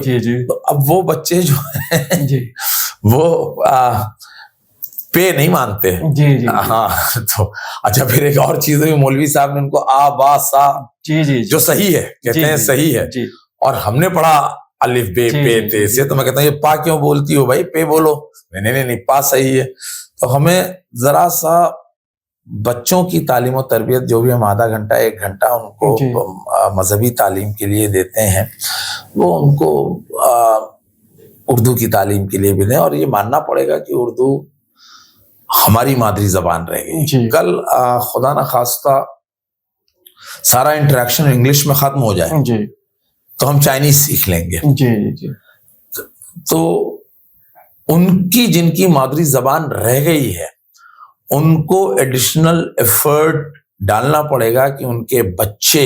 Speaker 3: اب وہ بچے جو ہیں وہ پے نہیں مانتے. ہاں تو اچھا، پھر ایک اور چیز ہوئی، مولوی صاحب نے ان کو آ با سا جو صحیح ہے کہتے ہیں صحیح ہے، اور ہم نے پڑھا الف بے پے تے سے، تو میں کہتا ہوں یہ پا کیوں بولتی ہو بھائی، پے بولو. نہیں پا صحیح ہے. تو ہمیں ذرا سا بچوں کی تعلیم و تربیت جو بھی ہم آدھا گھنٹہ 1 گھنٹہ ان کو مذہبی تعلیم کے لیے دیتے ہیں، وہ ان کو اردو کی تعلیم کے لیے بھی دیں. اور یہ ماننا پڑے گا کہ اردو ہماری مادری زبان رہ گئی. کل خدا نہ خواستہ سارا انٹریکشن انگلش میں ختم ہو جائے تو ہم چائنیز سیکھ لیں گے. تو ان کی جن کی مادری زبان رہ گئی ہے ان کو ایڈیشنل ایفرٹ ڈالنا پڑے گا کہ ان کے بچے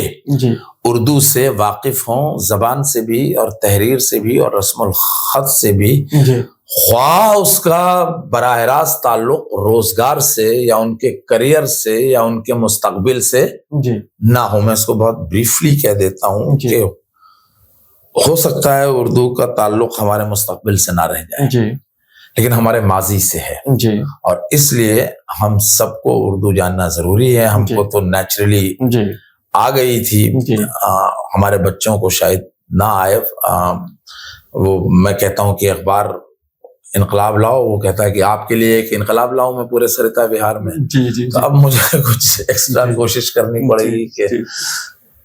Speaker 3: اردو سے واقف ہوں، زبان سے بھی اور تحریر سے بھی اور رسم الخط سے بھی، خواہ اس کا براہ راست تعلق روزگار سے یا ان کے کریئر سے یا ان کے مستقبل سے نہ ہو. میں اس کو بہت بریفلی کہہ دیتا ہوں کہ ہو سکتا ہے اردو کا تعلق ہمارے مستقبل سے نہ رہ جائے، لیکن ہمارے ماضی سے ہے.
Speaker 1: جی
Speaker 3: اور اس لیے ہم سب کو اردو جاننا ضروری ہے. ہم کو تو نیچرلی
Speaker 1: جی
Speaker 3: آ گئی تھی,
Speaker 1: جی
Speaker 3: ہمارے بچوں کو شاید نہ آئے. وہ میں کہتا ہوں کہ اخبار انقلاب لاؤ, وہ کہتا ہے کہ آپ کے لیے ایک انقلاب لاؤں میں پورے سرتا بہار میں.
Speaker 1: جی جی
Speaker 3: تو اب مجھے کچھ ایکسٹرا کوشش کرنی پڑے گی کہ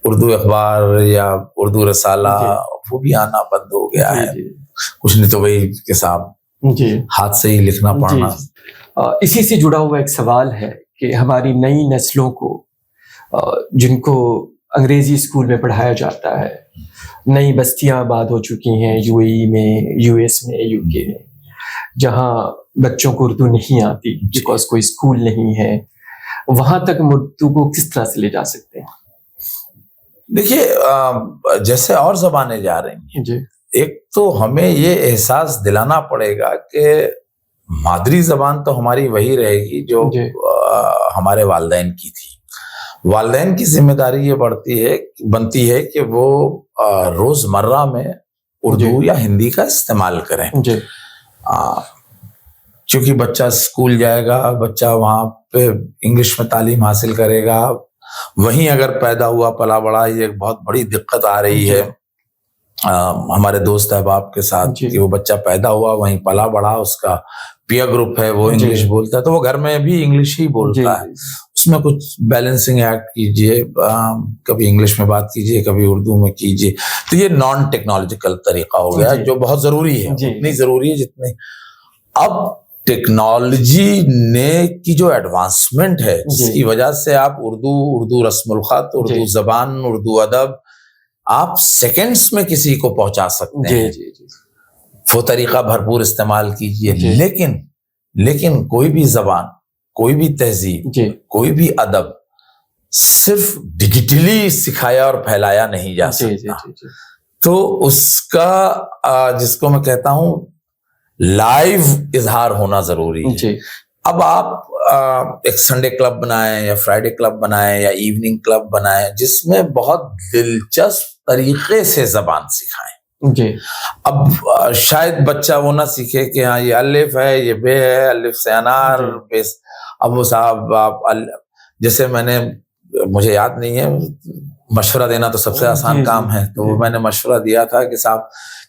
Speaker 3: اردو اخبار یا اردو رسالہ وہ بھی آنا بند ہو گیا ہے. کچھ نہیں تو وہی کہ صاحب
Speaker 1: جی
Speaker 3: ہاتھ سے ہی لکھنا پڑھنا.
Speaker 1: اسی سے جڑا ہوا ایک سوال ہے کہ ہماری نئی نسلوں کو جن کو انگریزی اسکول میں پڑھایا جاتا ہے, نئی بستیاں آباد ہو چکی ہیں یو اے ای میں, یو ایس میں, یو کے میں, جہاں بچوں کو اردو نہیں آتی بیکاز کوئی اسکول نہیں ہے, وہاں تک اردو کو کس طرح سے لے جا سکتے ہیں؟
Speaker 3: دیکھیے جیسے اور زبانیں جا رہی ہیں,
Speaker 1: جی
Speaker 3: ایک تو ہمیں یہ احساس دلانا پڑے گا کہ مادری زبان تو ہماری وہی رہے گی جو ہمارے والدین کی تھی. والدین کی ذمہ داری یہ بنتی ہے کہ وہ روز مرہ میں اردو یا ہندی کا استعمال کریں.
Speaker 1: جی
Speaker 3: چونکہ بچہ اسکول جائے گا, بچہ وہاں پہ انگلش میں تعلیم حاصل کرے گا. وہیں اگر پیدا ہوا پلا بڑا, یہ ایک بہت بڑی دقت آ رہی ہے ہمارے دوست احباب کے ساتھ کہ وہ بچہ پیدا ہوا وہیں پلا بڑا, اس کا پیئر گروپ ہے وہ انگلش بولتا ہے تو وہ گھر میں بھی انگلش ہی بولتا ہے. اس میں کچھ بیلنسنگ ایکٹ کیجئے, کبھی انگلش میں بات کیجئے کبھی اردو میں کیجئے. تو یہ نان ٹیکنالوجیکل طریقہ ہو گیا جو بہت ضروری ہے, اتنی ضروری ہے جتنی. اب ٹیکنالوجی نے کی جو ایڈوانسمنٹ ہے جس کی وجہ سے آپ اردو رسم الخط, اردو زبان, اردو ادب آپ سیکنڈز میں کسی کو پہنچا سکتے ہیں. وہ طریقہ بھرپور استعمال کیجئے. لیکن کوئی بھی زبان, کوئی بھی تہذیب, کوئی بھی ادب صرف ڈیجیٹلی سکھایا اور پھیلایا نہیں جا سکتا. تو اس کا جس کو میں کہتا ہوں لائیو اظہار ہونا ضروری ہے. اب آپ ایک سنڈے کلب بنائیں یا فرائیڈے کلب بنائیں یا ایوننگ کلب بنائیں جس میں بہت دلچسپ طریقے سے زبان سکھائیں. اب شاید بچہ وہ نہ سیکھے کہ ہاں یہ الف ہے, یہ بے ہے, الف سے انار. اب وہ صاحب آپ جیسے مجھے یاد نہیں ہے, مشورہ دینا تو سب سے آسان کام ہے, تو میں نے مشورہ دیا تھا کہ صاحب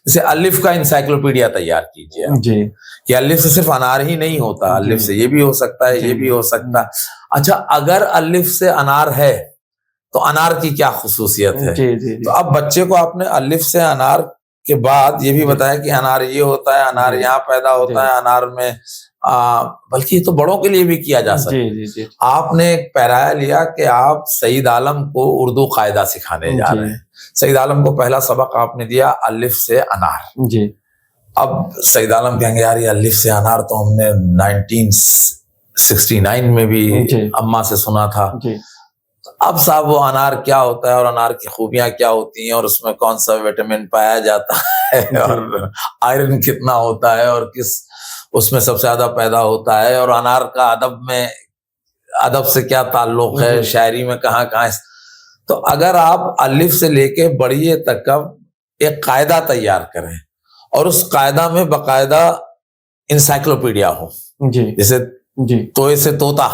Speaker 3: جیسے الف کا انسائکلوپیڈیا تیار کیجیے کہ الف سے صرف انار ہی نہیں ہوتا, الف سے یہ بھی ہو سکتا ہے, یہ بھی ہو سکتا ہے. اچھا اگر الف سے انار ہے تو انار کی کیا خصوصیت ہے؟ تو اب بچے کو آپ نے الف سے انار کے بعد یہ بھی بتایا کہ انار یہ ہوتا ہے, انار یہاں پیدا ہوتا ہے, انار میں بلکہ یہ تو بڑوں کے لیے بھی کیا جا سکتا ہے. آپ نے ایک پیرایا لیا کہ آپ سعید عالم کو اردو قاعدہ سکھانے جا رہے ہیں. سعید عالم کو پہلا سبق آپ نے دیا الف سے انار. اب سعید عالم کہیں گے یار یہ الف سے انار تو ہم نے 1969 میں بھی اماں سے سنا تھا. اب صاحب وہ انار کیا ہوتا ہے اور انار کی خوبیاں کیا ہوتی ہیں اور اس میں کون سا وٹامن پایا جاتا ہے اور آئرن کتنا ہوتا ہے اور کس اس میں سب سے زیادہ پیدا ہوتا ہے اور انار کا ادب سے کیا تعلق ہے, شاعری میں کہاں کہاں. تو اگر آپ الف سے لے کے بڑھئے تک کا ایک قاعدہ تیار کریں اور اس قاعدہ میں باقاعدہ انسائکلوپیڈیا ہو, جیسے توئے سے طوطا.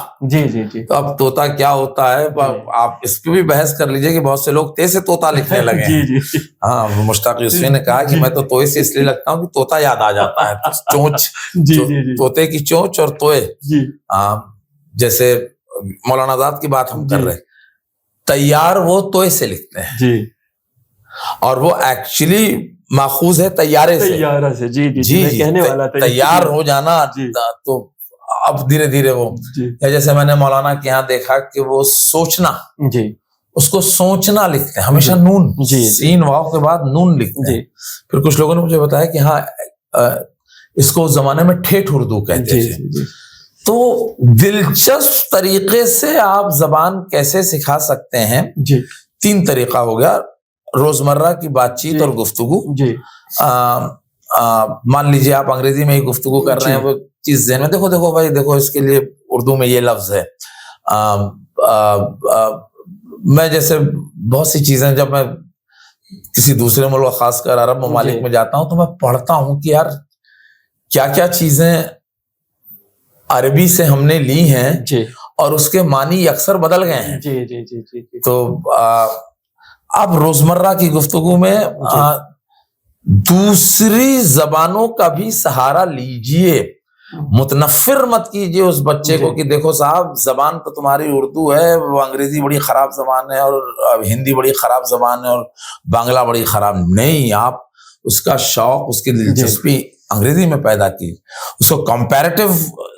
Speaker 3: تو اب طوطا کیا ہوتا ہے آپ اس کی بھی بحث کر لیجئے کہ بہت سے لوگ تے سے طوطا لکھنے لگے ہیں. ہاں مشتاق یوسفی نے کہا کہ میں تو توئے سے اس لیے لگتا ہوں کہ طوطا یاد آ جاتا ہے, چونچ, طوطے کی چونچ اور توئے. جیسے مولانا آزاد کی بات ہم کر رہے ہیں, تیار وہ توئے سے لکھتے ہیں اور وہ ایکچولی ماخوذ ہے تیارے سے. تیار ہو جانا. تو اب دھیرے دھیرے وہ جیسے میں نے مولانا کے یہاں دیکھا کہ وہ سوچنا, اس کو سوچنا لکھتے ہیں ہمیشہ نون, سین واو کے بعد نون لکھتے ہیں. پھر کچھ لوگوں نے مجھے بتایا کہ ہاں اس کو اس زمانے میں ٹھیٹھ اردو کہتے تھے. تو دلچسپ طریقے سے آپ زبان کیسے سکھا سکتے ہیں؟ 3 طریقہ ہو گیا. روزمرہ کی بات چیت اور گفتگو. مان لیجیے آپ انگریزی میں ہی گفتگو کر رہے ہیں, وہ چیز ذہن میں دیکھو بھائی دیکھو اس کے لیے اردو میں یہ لفظ ہے. میں جیسے بہت سی چیزیں جب میں کسی دوسرے ملک خاص کر عرب ممالک میں جاتا ہوں تو میں پڑھتا ہوں کہ یار کیا کیا چیزیں عربی سے ہم نے لی ہیں
Speaker 1: جی
Speaker 3: اور اس کے معنی اکثر بدل گئے ہیں.
Speaker 1: جی جی جی جی جی.
Speaker 3: تو آپ روزمرہ کی گفتگو میں دوسری زبانوں کا بھی سہارا لیجئے. متنفر مت کیجئے اس بچے کو کہ دیکھو صاحب زبان تو تمہاری اردو ہے, وہ انگریزی بڑی خراب زبان ہے اور ہندی بڑی خراب زبان ہے اور بنگلہ بڑی خراب. نہیں, آپ اس کا شوق, اس کی دلچسپی انگریزی میں پیدا کی. اس کو کمپیریٹو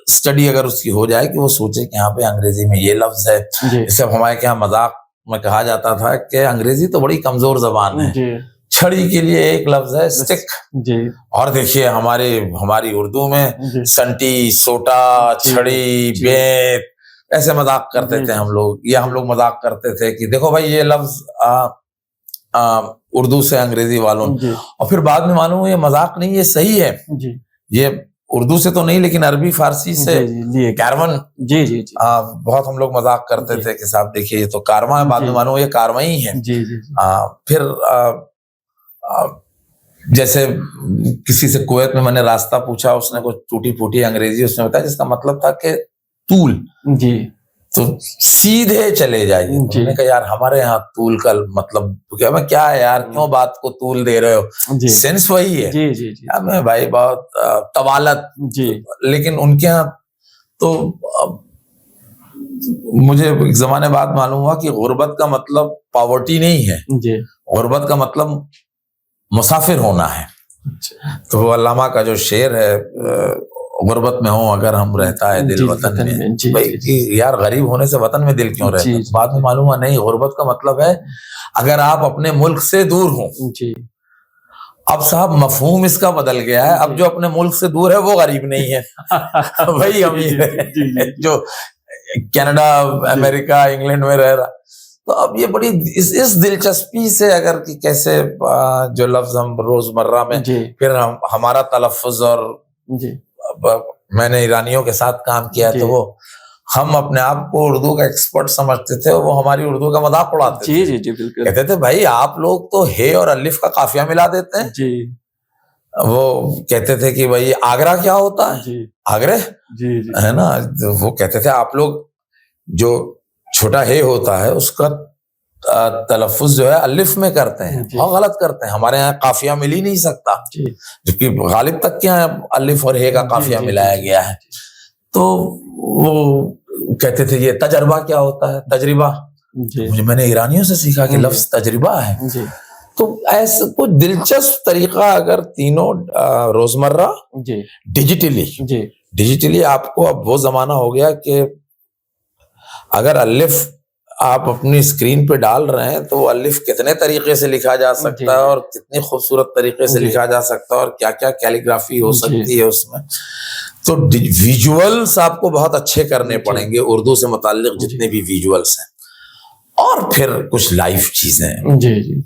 Speaker 3: اسٹڈی اگر اس کی ہو جائے کہ وہ سوچے کہ یہاں پہ انگریزی میں یہ لفظ ہے. جیسے ہمارے کیا مذاق میں کہا جاتا تھا کہ انگریزی تو بڑی کمزور زبان ہے, چھڑی کے لیے ایک لفظ ہے اسٹک. اور دیکھیے ہماری اردو میں سنٹی, سوٹا, چھڑی, بیت ایسے مذاق کرتے تھے ہم لوگ. یا ہم لوگ مذاق کرتے تھے کہ دیکھو بھائی یہ لفظ اردو سے انگریزی والوں, اور پھر بعد میں معلوم یہ مذاق نہیں, یہ صحیح ہے. یہ اردو سے تو نہیں لیکن عربی فارسی سے کارون. جی جی بہت ہم لوگ مذاق کرتے تھے کہ صاحب دیکھیے یہ تو کارواں ہے, بعد میں معلوم یہ کارواں ہی ہے. پھر جیسے کسی سے کویت میں نے راستہ پوچھا, اس نے کوئی ٹوٹی پھوٹی انگریزی اس نے بتایا جس کا مطلب تھا کہ طول. جی تو سیدھے چلے جائیے. میں نے کہا یار ہمارے یہاں طول کا مطلب کیا ہے یار, کیوں بات کو طول دے رہے ہو, سینس وہی ہے. جی جی میں بھائی بہت طوالت. جی لیکن ان کے یہاں تو مجھے ایک زمانے بعد معلوم ہوا کہ غربت کا مطلب پاورٹی نہیں ہے, غربت کا مطلب مسافر ہونا ہے. تو وہ علامہ کا جو شعر ہے, غربت میں ہوں اگر ہم رہتا ہے دل وطن میں, یار غریب ہونے سے وطن میں دل کیوں رہتا ہے. بعد میں معلوم ہوا نہیں, غربت کا مطلب ہے اگر آپ اپنے ملک سے دور ہوں. اب صاحب مفہوم اس کا بدل گیا ہے, اب جو اپنے ملک سے دور ہے وہ غریب نہیں ہے, وہی امیر ہے جو کینیڈا, امریکہ, انگلینڈ میں رہ رہا. تو اب یہ بڑی اس دلچسپی سے اگر کہ کیسے جو لفظ ہم روزمرہ میں پھر ہمارا تلفظ, اور میں نے ایرانیوں کے ساتھ کام کیا تو وہ ہم اپنے آپ کو اردو کا ایکسپرٹ سمجھتے تھے, وہ ہماری اردو کا مذاق اڑاتے تھے. جی جی بالکل. کہتے تھے بھائی آپ لوگ تو ہے اور الف کا قافیہ ملا دیتے ہیں. جی وہ کہتے تھے کہ بھائی آگرہ کیا ہوتا ہے, آگرہ ہے نا. وہ کہتے تھے آپ لوگ جو چھوٹا ہے ہوتا ہے اس کا تلفظ جو ہے الف میں کرتے ہیں, بہت غلط کرتے ہیں. ہمارے یہاں قافیہ مل ہی نہیں سکتا, جبکہ غالب تک کیا ہے الف اور ہے کا قافیہ ملایا گیا ہے. تو وہ کہتے تھے یہ تجربہ کیا ہوتا ہے, تجربہ. میں نے ایرانیوں سے سیکھا کہ لفظ تجربہ ہے. تو ایسا کچھ دلچسپ طریقہ اگر تینوں روزمرہ ڈیجیٹلی آپ کو, اب وہ زمانہ ہو گیا کہ اگر الف آپ اپنی اسکرین پہ ڈال رہے ہیں تو وہ الف کتنے طریقے سے لکھا جا سکتا ہے اور کتنی خوبصورت طریقے سے لکھا جا سکتا ہے اور کیا کیا کیلیگرافی ہو سکتی ہے اس میں. تو ویژولز آپ کو بہت اچھے کرنے پڑیں گے, اردو سے متعلق جتنے بھی ویژولز ہیں. اور پھر کچھ لائف چیزیں,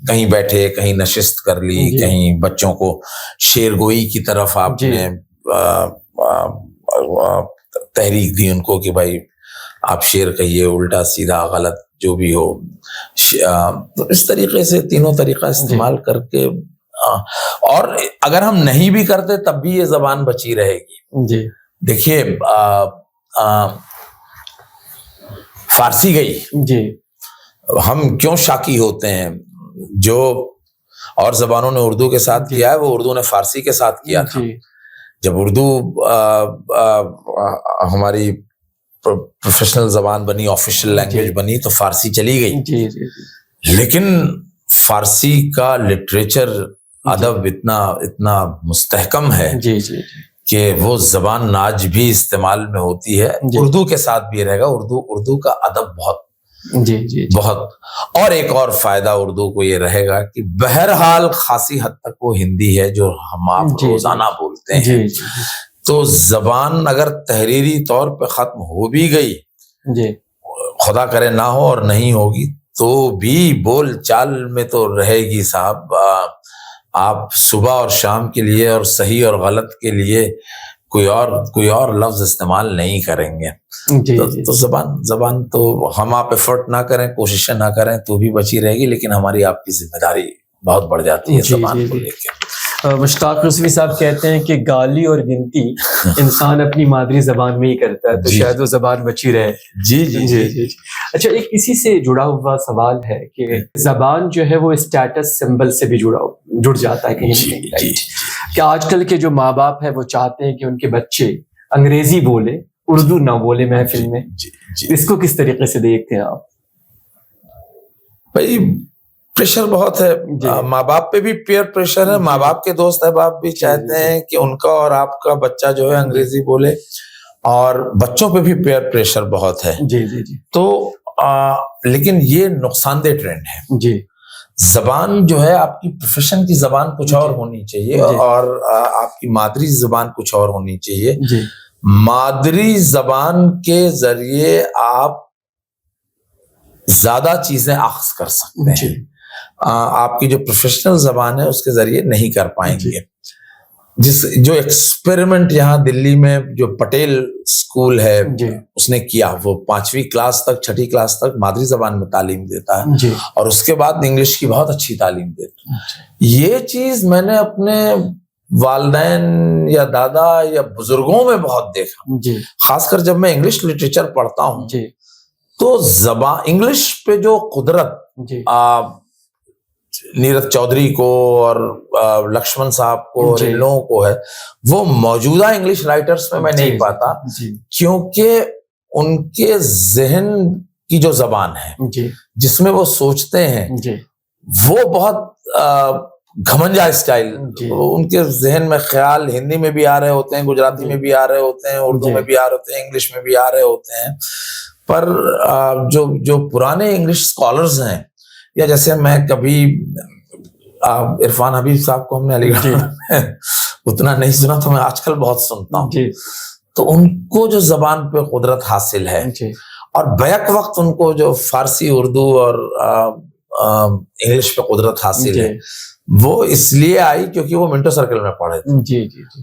Speaker 3: کہیں بیٹھے, کہیں نشست کر لی, کہیں بچوں کو شعر گوئی کی طرف آپ نے تحریک دی ان کو کہ بھائی آپ شعر کہیے, الٹا سیدھا غلط جو بھی ہو. تو اس طریقے سے تینوں طریقہ استعمال کر کے, اور اگر ہم نہیں بھی کرتے تب بھی یہ زبان بچی رہے گی. دیکھیے فارسی گئی, ہم کیوں شاکی ہوتے ہیں, جو اور زبانوں نے اردو کے ساتھ کیا ہے وہ اردو نے فارسی کے ساتھ کیا تھا. جب اردو ہماری پروفیشنل زبان بنی, آفیشیل لینگویج بنی, تو فارسی چلی گئی. لیکن فارسی کا لٹریچر, ادب اتنا مستحکم ہے کہ وہ زبان آج بھی استعمال میں ہوتی ہے. اردو کے ساتھ بھی رہے گا. اردو کا ادب بہت بہت. اور ایک اور فائدہ اردو کو یہ رہے گا کہ بہرحال خاصی حد تک وہ ہندی ہے جو ہم آپ روزانہ بولتے ہیں. تو زبان اگر تحریری طور پہ ختم ہو بھی گئی, خدا کرے نہ ہو اور نہیں ہوگی, تو بھی بول چال میں تو رہے گی صاحب. آپ صبح اور شام کے لیے اور صحیح اور غلط کے لیے کوئی اور لفظ استعمال نہیں کریں گے. تو زبان تو ہم آپ ایفرٹ نہ کریں, کوششیں نہ کریں تو بھی بچی رہے گی, لیکن ہماری آپ کی ذمہ داری بہت بڑھ جاتی ہے زبان کو لے کے.
Speaker 1: مشتاق رضوی صاحب کہتے ہیں کہ گالی اور گنتی انسان اپنی مادری زبان میں ہی کرتا ہے، تو شاید وہ زبان بچی رہے.
Speaker 3: جی جی جی جی.
Speaker 1: اچھا، ایک اسی سے جڑا ہوا سوال ہے کہ زبان جو ہے وہ اسٹیٹس سمبل سے بھی جڑ جاتا ہے کہیں نہ کہیں. کہ آج کل کے جو ماں باپ ہیں وہ چاہتے ہیں کہ ان کے بچے انگریزی بولے، اردو نہ بولے محفل میں. اس کو کس طریقے سے دیکھتے ہیں آپ؟
Speaker 3: بھائی پریشر بہت ہے، ماں باپ پہ بھی پیئر پریشر ہے. ماں باپ کے دوست احباب بھی چاہتے ہیں کہ ان کا اور آپ کا بچہ جو ہے انگریزی بولے، اور بچوں پہ بھی پیئر پریشر بہت ہے.
Speaker 1: جی جی جی.
Speaker 3: تو لیکن یہ نقصان دہ ٹرینڈ ہے.
Speaker 1: جی.
Speaker 3: زبان جو ہے آپ کی پروفیشن کی زبان کچھ اور ہونی چاہیے، اور آپ کی مادری زبان کچھ اور ہونی چاہیے. مادری زبان کے ذریعے آپ زیادہ چیزیں اخذ کر سکتے ہیں، آپ کی جو پروفیشنل زبان ہے اس کے ذریعے نہیں کر پائیں گے. جو ایکسپیریمنٹ یہاں دلی میں جو پٹیل اسکول ہے اس نے کیا، وہ 5ویں کلاس تک 6ٹھی کلاس تک مادری زبان میں تعلیم دیتا ہے، اور اس کے بعد انگلش کی بہت اچھی تعلیم دیتا ہے. یہ چیز میں نے اپنے والدین یا دادا یا بزرگوں میں بہت دیکھا، خاص کر جب میں انگلش لٹریچر پڑھتا ہوں تو زبان انگلش پہ جو قدرت نیرت چودھری کو اور لکشمن صاحب کو اور ان لوگوں کو ہے، وہ موجودہ انگلش رائٹرز میں نہیں پاتا، کیونکہ ان کے ذہن کی جو زبان ہے جس میں وہ سوچتے ہیں وہ بہت گھمنجا اسٹائل. ان کے ذہن میں خیال ہندی میں بھی آ رہے ہوتے ہیں، گجراتی میں بھی آ رہے ہوتے ہیں، اردو میں بھی آ رہے ہوتے ہیں، انگلش میں بھی آ رہے ہوتے ہیں. پر جو پرانے انگلش اسکالرز ہیں، یا جیسے میں کبھی عرفان حبیب صاحب کو ہم نے علی گڑھ میں اتنا نہیں سنا، تو میں آج کل بہت سنتا ہوں. تو ان کو جو زبان پہ قدرت حاصل ہے، اور بیک وقت ان کو جو فارسی، اردو اور انگلش پہ قدرت حاصل ہے، وہ اس لیے آئی کیونکہ وہ منٹو سرکل میں پڑھے تھے.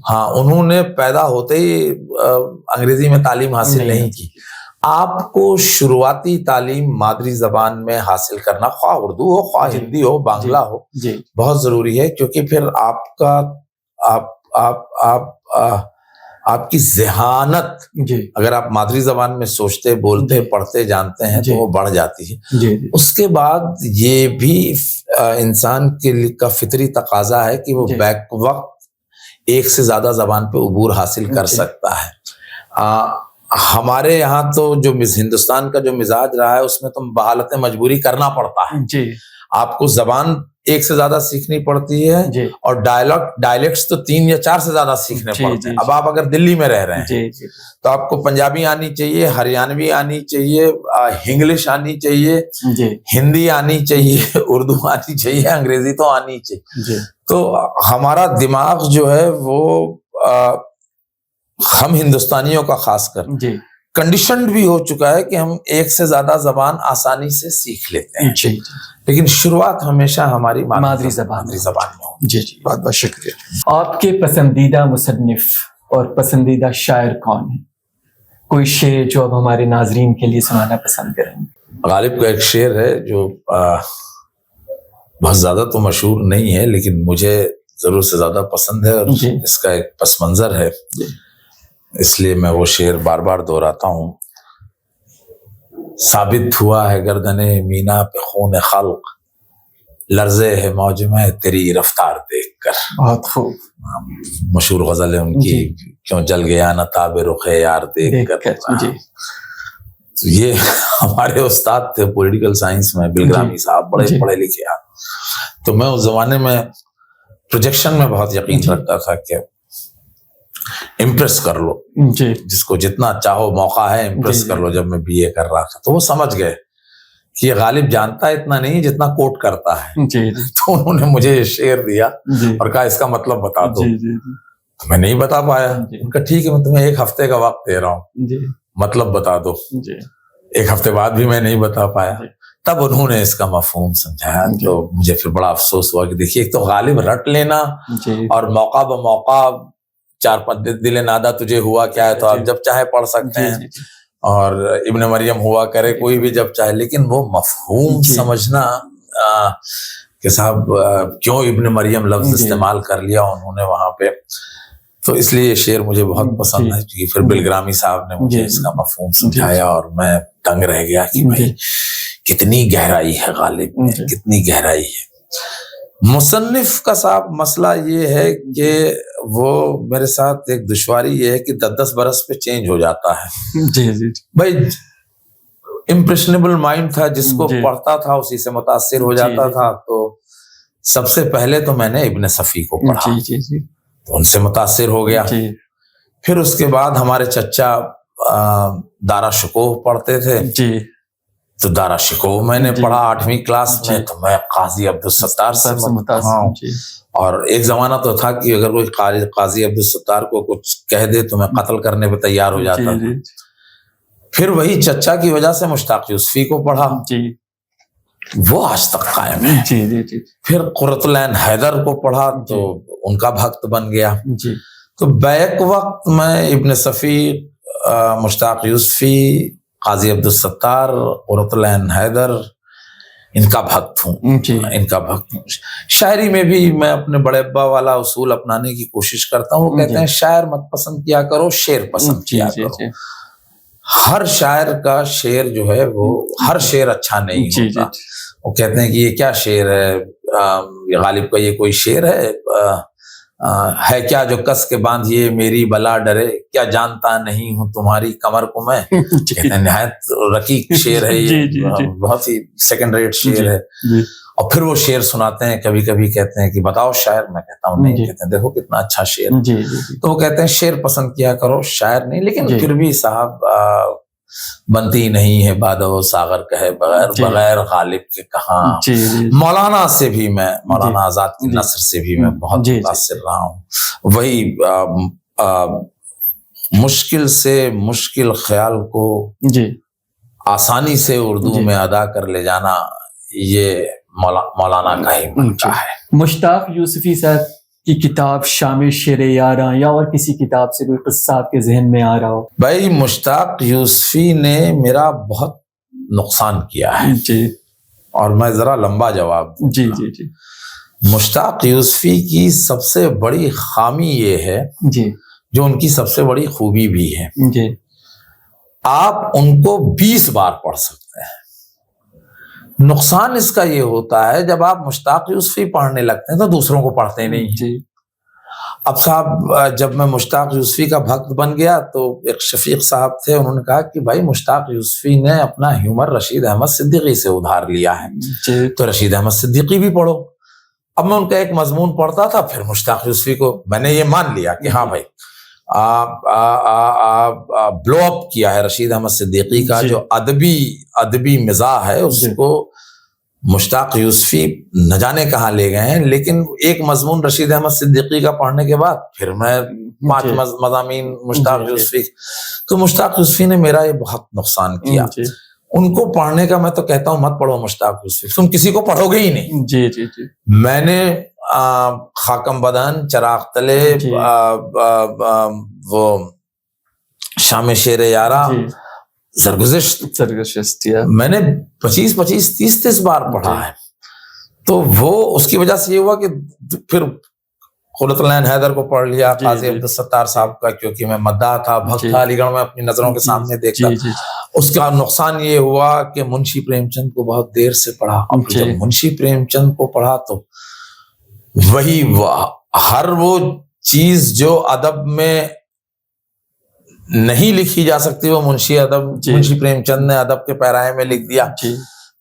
Speaker 3: ہاں، انہوں نے پیدا ہوتے ہی انگریزی میں تعلیم حاصل نہیں کی. آپ کو شروعاتی تعلیم مادری زبان میں حاصل کرنا، خواہ اردو ہو، خواہ ہندی ہو، بانگلہ ہو، بہت ضروری ہے. کیونکہ پھر آپ کی ذہانت اگر آپ مادری زبان میں سوچتے، بولتے، پڑھتے، جانتے ہیں تو وہ بڑھ جاتی ہے. اس کے بعد یہ بھی انسان کا فطری تقاضا ہے کہ وہ بیک وقت ایک سے زیادہ زبان پہ عبور حاصل کر سکتا ہے. ہمارے یہاں تو جو ہندوستان کا جو مزاج رہا ہے اس میں تو بحالت مجبوری کرنا پڑتا ہے. آپ کو زبان ایک سے زیادہ سیکھنی پڑتی ہے، اور ڈائلیکٹس تو 3 یا 4 سے زیادہ سیکھنے پڑتے ہیں. اب آپ اگر دلی میں رہ رہے ہیں تو آپ کو پنجابی آنی چاہیے، ہریانوی آنی چاہیے، انگلش آنی چاہیے، ہندی آنی چاہیے، اردو آنی چاہیے، انگریزی تو آنی چاہیے. تو ہمارا دماغ جو ہے وہ ہم ہندوستانیوں کا خاص کر کنڈیشنڈ بھی ہو چکا ہے کہ ہم ایک سے زیادہ زبان آسانی سے سیکھ لیتے ہیں. لیکن شروعات ہمیشہ ہماری مادری زبان میں ہو.
Speaker 1: بہت بہت شکریہ. آپ کے پسندیدہ مصنف اور پسندیدہ شاعر کون ہیں؟ کوئی شعر جو اب ہمارے ناظرین کے لیے سنانا پسند کریں گے؟
Speaker 3: غالب کا ایک شعر ہے جو بہت زیادہ تو مشہور نہیں ہے، لیکن مجھے ضرور سے زیادہ پسند ہے، اور اس کا ایک پس منظر ہے، اس لیے میں وہ شعر بار بار دہراتا ہوں. ثابت ہوا ہے گردن مینا پہ خون خلق، لرزے ہے موج میں تیری رفتار دیکھ کر.
Speaker 1: بہت خوب.
Speaker 3: مشہور غزل ہے ان کی، کیوں جل گیا نہ تاب رخ یار دیکھ کر. یہ ہمارے استاد تھے پولیٹیکل سائنس میں، بلگرامی صاحب، بڑے پڑھے لکھے. تو میں اس زمانے میں پروجیکشن میں بہت یقین رکھتا تھا کہ امپریس کر لو، جس کو جتنا چاہو موقع ہے امپریس کر لو. جب میں BA کر رہا تھا تو وہ سمجھ گئے کہ یہ غالب جانتا ہے اتنا نہیں جتنا کوٹ کرتا ہے. تو انہوں نے مجھے یہ شعر دیا اور کہا اس کا مطلب بتا دو. تو میں نہیں بتا پایا. ان کا ٹھیک ہے، میں تمہیں 1 ہفتے کا وقت دے رہا ہوں، مطلب بتا دو. 1 ہفتے بعد بھی میں نہیں بتا پایا. تب انہوں نے اس کا مفہوم سمجھایا. تو مجھے پھر بڑا افسوس ہوا کہ دیکھیے، ایک تو غالب رٹ لینا اور موقع بموقع 4-5 دل نادا تجھے ہوا کیا ہے تو آپ جب چاہے پڑھ سکتے ہیں، اور ابن مریم ہوا کرے کوئی بھی جب چاہے. لیکن وہ مفہوم سمجھنا کہ صاحب کیوں ابن مریم لفظ
Speaker 1: جی
Speaker 3: استعمال کر لیا انہوں نے وہاں پہ. تو اس لیے یہ شعر مجھے بہت پسند ہے, کیونکہ پھر بلگرامی صاحب نے مجھے اس کا مفہوم سمجھایا اور میں دنگ رہ گیا کہ بھائی کتنی گہرائی ہے غالب میں, کتنی گہرائی ہے. مصنف کا صاحب مسئلہ یہ ہے کہ وہ میرے ساتھ ایک دشواری یہ ہے کہ 10 برس پہ چینج ہو جاتا ہے.
Speaker 1: جی جی
Speaker 3: بھائی امپریشنیبل مائنڈ تھا, جس کو پڑھتا تھا اسی سے متاثر ہو جاتا تھا. تو سب سے پہلے تو میں نے ابن صفی کو پڑھا, تو ان سے متاثر ہو گیا. پھر اس کے بعد ہمارے چچا دارا شکوہ پڑھتے تھے, تو دارا شکوہ میں نے پڑھا 8ویں کلاس میں. تو میں قاضی عبدالستار سے متاثر, اور ایک زمانہ تو تھا کہ اگر کوئی قاضی عبدالستار کو کچھ کہہ دے تو میں قتل کرنے پہ تیار ہو جاتا تھا. پھر وہی چچا کی وجہ سے مشتاق یوسفی کو پڑھا, وہ آج تک قائم ہے. پھر قرۃ العین حیدر کو پڑھا, تو ان کا بھکت بن گیا. تو بیک وقت میں ابن صفی, مشتاق یوسفی, قاضی عبدالستار, قرۃ العین حیدر, ان کا بھکت ہوں. ان کا بھکت ہوں. شاعری میں بھی میں اپنے بڑے ابا والا اصول اپنانے کی کوشش کرتا ہوں. وہ کہتے ہیں شاعر مت پسند کیا کرو, شعر پسند کیا کرو. ہر شاعر کا شعر جو ہے وہ ہر شعر اچھا نہیں ہوتا. وہ کہتے ہیں کہ یہ کیا شعر ہے, غالب کا یہ کوئی شعر ہے کیا جو کس کے باندھیے میری بلا ڈرے, کیا جانتا نہیں ہوں تمہاری کمر کو میں. نہایت رقیق شعر ہے یہ, بہت ہی سیکنڈ ریٹ شعر ہے. اور پھر وہ شعر سناتے ہیں, کبھی کبھی کہتے ہیں کہ بتاؤ شاعر, میں کہتا ہوں نہیں, کہتے ہیں دیکھو کتنا اچھا شعر. تو وہ کہتے ہیں شعر پسند کیا کرو, شاعر نہیں. لیکن پھر بھی صاحب بنتی نہیں ہے بادہ و ساغر کہے بغیر, بغیر غالب کے کہاں. مولانا سے بھی میں, مولانا آزاد کی نثر سے بھی میں بہت متاثر رہا ہوں. وہی مشکل سے مشکل خیال کو آسانی سے اردو میں ادا کر لے جانا, یہ مولانا کا ہی منشا ہے.
Speaker 1: مشتاق یوسفی صاحب کی کتاب شام شیر یاراں, یا اور کسی کتاب سے کوئی قصہ آپ کے ذہن میں آ رہا ہو؟
Speaker 3: بھائی مشتاق یوسفی نے میرا بہت نقصان کیا ہے, اور میں ذرا لمبا جواب دوں.
Speaker 1: جی.
Speaker 3: مشتاق یوسفی کی سب سے بڑی خامی یہ ہے, جو ان کی سب سے بڑی خوبی بھی ہے, آپ ان کو 20 بار پڑھ سکتے ہیں. نقصان اس کا یہ ہوتا ہے جب آپ مشتاق یوسفی پڑھنے لگتے ہیں تو دوسروں کو پڑھتے نہیں. اب صاحب جب میں مشتاق یوسفی کا بھکت بن گیا تو ایک شفیق صاحب تھے, انہوں نے کہا کہ بھائی مشتاق یوسفی نے اپنا ہیومر رشید احمد صدیقی سے ادھار لیا ہے, تو رشید احمد صدیقی بھی پڑھو. اب میں ان کا ایک مضمون پڑھتا تھا, پھر مشتاق یوسفی کو میں نے یہ مان لیا کہ ہاں بھائی بلو اپ کیا ہے رشید احمد صدیقی کا جو ادبی مزاح ہے, اس کو مشتاق یوسفی نہ جانے کہاں لے گئے ہیں. لیکن ایک مضمون رشید احمد صدیقی کا پڑھنے کے بعد پھر میں 5 مضامین مشتاق یوسفی. تو مشتاق یوسفی نے میرا یہ بہت نقصان کیا. ان کو پڑھنے کا میں تو کہتا ہوں مت پڑھو مشتاق یوسفی, تم کسی کو پڑھو گے ہی نہیں. میں نے خاکم بدن, چراغ تلے, وہ شام شیر یارا, سرگزشت میں نے 25-30 بار پڑھا ہے. تو وہ اس کی وجہ سے یہ ہوا کہ پھر قرۃ العین حیدر کو پڑھ لیا, قاضی عبدالستار صاحب کا, کیونکہ میں مداح تھا, بھکت تھا, علی گڑھ میں اپنی نظروں کے سامنے دیکھتا. اس کا نقصان یہ ہوا کہ منشی پریم چند کو بہت دیر سے پڑھا. جب منشی پریم چند کو پڑھا تو وہی ہر وہ چیز جو ادب میں نہیں لکھی جا سکتی وہ منشی پریم چند نے ادب کے پیرائے میں لکھ دیا.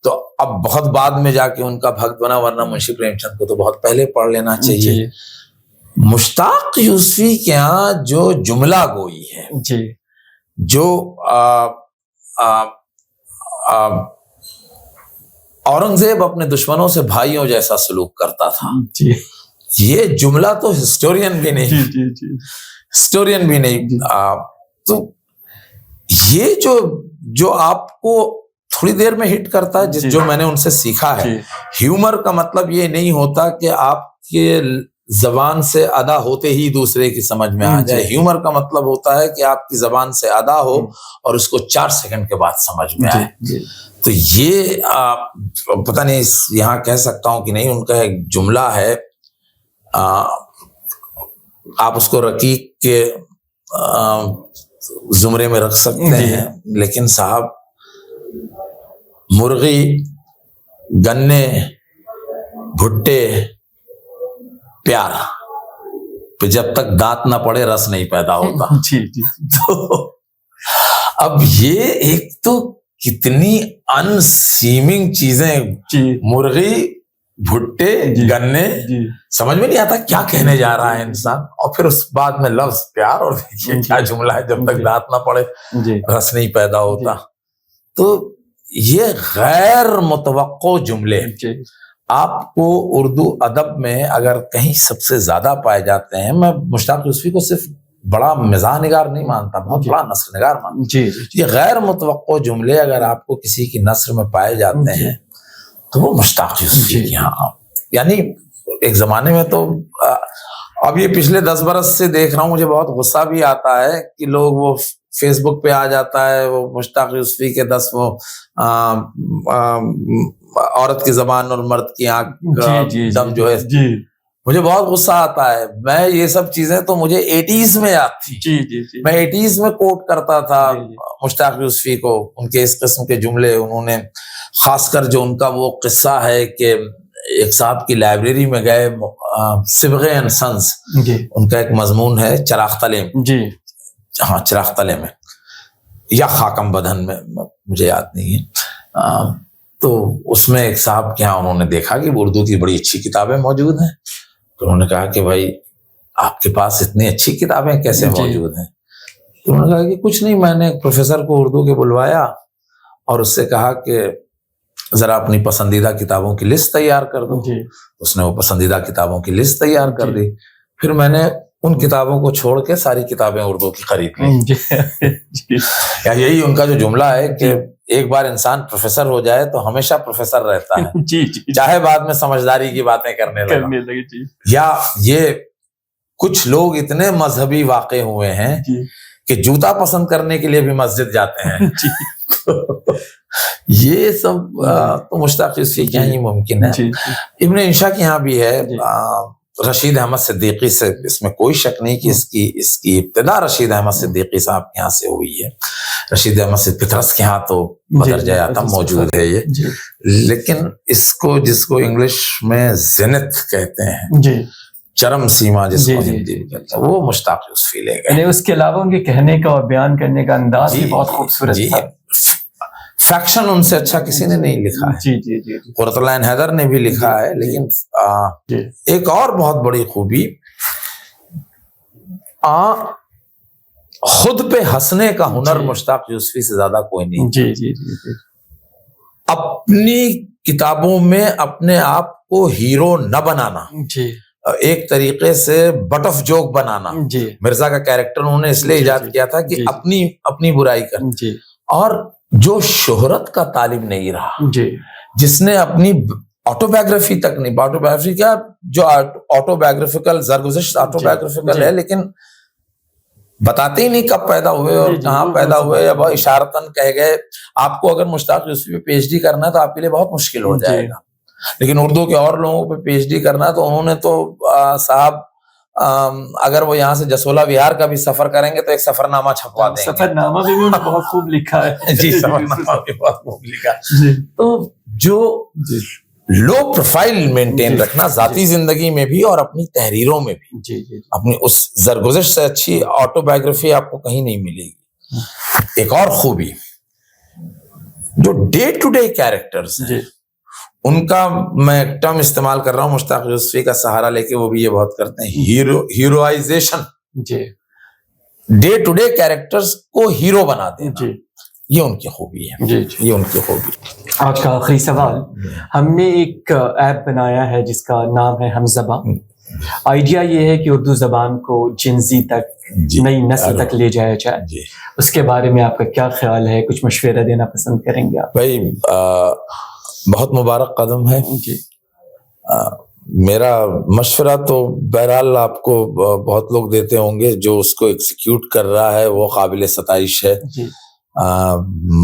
Speaker 3: تو اب بہت بعد میں جا کے ان کا بھکت بنا, ورنہ منشی پریم چند کو تو بہت پہلے پڑھ لینا چاہیے. مشتاق یوسفی کے یہاں جو جملہ گوئی ہے, جو اورنگزیب اپنے دشمنوں سے بھائیوں جیسا سلوک کرتا تھا, یہ جملہ تو ہسٹورین بھی نہیں. تو یہ جو آپ کو تھوڑی دیر میں ہٹ کرتا ہے, جو میں نے ان سے سیکھا ہے. ہیومر کا مطلب یہ نہیں ہوتا کہ آپ کے زبان سے ادا ہوتے ہی دوسرے کی سمجھ میں آ جائے. ہیومر کا مطلب ہوتا ہے کہ آپ کی زبان سے ادا ہو اور اس کو 4 سیکنڈ کے بعد سمجھ میں آئے. تو یہ پتہ نہیں یہاں کہہ سکتا ہوں کہ نہیں، ان کا ایک جملہ ہے، آپ اس کو رقیق کے زمرے میں رکھ سکتے ہیں، لیکن صاحب مرغی، گنے، بھٹے، پیار پہ جب تک دانت نہ پڑے رس نہیں پیدا ہوتا. تو اب یہ ایک تو کتنی ان سیمنگ چیزیں، مرغی، بھٹے، گنے، سمجھ میں نہیں آتا کیا کہنے جا رہا ہے انسان، اور پھر اس بعد میں لفظ پیار، اور دیکھیے کیا جملہ ہے، جب تک دانت نہ پڑے رس نہیں پیدا ہوتا. تو یہ غیر متوقع جملے آپ کو اردو ادب میں اگر کہیں سب سے زیادہ پائے جاتے ہیں. میں مشتاق یوسفی کو صرف بڑا مزاح نگار نہیں مانتا، بہت بڑا نثر نگار مانتا. یہ غیر متوقع جملے اگر آپ کو کسی کی نثر میں پائے جاتے ہیں تو وہ مشتاق یوسفی کے یہاں. یعنی ایک زمانے میں تو اب یہ پچھلے 10 برس سے دیکھ رہا ہوں، مجھے بہت غصہ بھی آتا ہے کہ لوگ وہ فیس بک پہ آ جاتا ہے وہ مشتاق یوسفی کے 10 وہ عورت کی زبان اور مرد کی آنکھ دم جو ہے. مجھے بہت غصہ آتا ہے. میں یہ سب چیزیں تو مجھے 80s میں یاد تھی. میں 80s میں کوٹ کرتا تھا مشتاق یوسفی کو، ان کے اس قسم کے جملے. انہوں نے خاص کر جو ان کا وہ قصہ ہے کہ ایک صاحب کی لائبریری میں گئے، صبغے اینڈ سنس، ان کا ایک مضمون ہے چراغ تلے، ہاں چراغ تلے میں یا خاکم بدن میں، مجھے یاد نہیں ہے. تو اس میں ایک صاحب کے یہاں انہوں نے دیکھا کہ اردو کی بڑی اچھی کتابیں موجود ہیں. تو انہوں نے کہا کہ بھائی آپ کے پاس اتنی اچھی کتابیں کیسے موجود ہیں؟ تو انہوں نے کہا کہ کچھ نہیں، میں نے ایک پروفیسر کو اردو کے بلوایا اور اس سے کہا کہ ذرا اپنی پسندیدہ کتابوں کی لسٹ تیار کر دو. اس نے وہ پسندیدہ کتابوں کی لسٹ تیار کر دی. پھر میں نے ان کتابوں کو چھوڑ کے ساری کتابیں اردو کی خرید لی. یا یہی ان کا جو جملہ ہے کہ ایک بار انسان پروفیسر ہو جائے تو ہمیشہ پروفیسر رہتا ہے، چاہے بعد میں سمجھداری کی باتیں کرنے لگے. یا یہ کچھ لوگ اتنے مذہبی واقع ہوئے ہیں کہ جوتا پسند کرنے کے لیے بھی مسجد جاتے ہیں. یہ سب تو مشتاق یوسفی کے یہاں ہی ممکن ہے. ابن انشا کے یہاں بھی ہے. رشید احمد صدیقی سے اس میں کوئی شک نہیں کہ اس کی ابتدا رشید احمد صدیقی صاحب کے یہاں سے ہوئی ہے. رشید احمد صدیقی پطرس کے یہاں تو مدرجہ اعظم موجود ہے یہ. لیکن اس کو جس کو انگلش میں زینت کہتے ہیں، چرم سیما جس کو ہندی میں کہتے ہیں، وہ مشتاق یوسفی لے گئے.
Speaker 1: اس کے علاوہ ان کے کہنے کا اور بیان کرنے کا انداز بھی بہت خوبصورت تھا.
Speaker 3: فیکشن ان سے اچھا کسی نے نہیں لکھا ہے. قرۃ العین حیدر نے بھی لکھا ہے. لیکن ایک اور بہت بڑی خوبی، خود پہ ہنسنے کا ہنر مشتاق یوسفی سے زیادہ کوئی نہیں. اپنی کتابوں میں اپنے آپ کو ہیرو نہ بنانا، ایک طریقے سے بٹ آف جوک بنانا. مرزا کا کیریکٹر انہوں نے اس لیے ایجاد کیا تھا کہ اپنی برائی کر، اور جو شہرت کا طالب نہیں رہا، جس نے اپنی آٹو بایوگرافی تک نہیں، آٹو بایوگرافی کیا، جو آٹو بایوگرافیکل زرگزشت آٹو بایوگرافیکل ہے، لیکن بتاتے ہی نہیں کب پیدا ہوئے اور کہاں پیدا ہوئے، یا بہت اشارتاً کہہ گئے. آپ کو اگر مشتاق یوسفی پہ PhD کرنا ہے تو آپ کے لیے بہت مشکل ہو جائے گا. لیکن اردو کے اور لوگوں پہ PhD کرنا ہے تو انہوں نے تو صاحب اگر وہ یہاں سے جسولہ وہار کا بھی سفر کریں گے تو ایک سفر نامہ چھپوا دیں گے.
Speaker 1: سفر نامہ بھی انہوں نے بہت خوب لکھا ہے.
Speaker 3: جی سفر نامہ بھی بہت خوب لکھا. تو جو لو پروفائل مینٹین رکھنا ذاتی زندگی میں بھی اور اپنی تحریروں میں بھی، اپنی اس زرگزشت سے اچھی آٹو بایوگرافی آپ کو کہیں نہیں ملے گی. ایک اور خوبی، جو ڈے ٹو ڈے کیریکٹرز ہیں ان کا میں ٹرم استعمال کر رہا ہوں مشتاق یوسفی کا سہارا لے کے، وہ بھی یہ بہت کرتے ہیں، ہیروائزیشن. ڈے ٹو ڈے کیریکٹرز کو ہیرو بنا دینا، یہ ان کی خوبی ہے. یہ ان کی خوبی.
Speaker 1: آج کا آخری سوال، ہم نے ایک ایپ بنایا ہے جس کا نام ہے ہم زباں. آئیڈیا یہ ہے کہ اردو زبان کو جنزی تک، نئی نسل تک لے جایا جائے. اس کے بارے میں آپ کا کیا خیال ہے؟ کچھ مشورہ دینا پسند کریں گے آپ؟
Speaker 3: بھائی بہت مبارک قدم ہے. میرا مشورہ تو بہرحال آپ کو بہت لوگ دیتے ہوں گے، جو اس کو ایگزیکیوٹ کر رہا ہے وہ قابل ستائش ہے.
Speaker 1: جی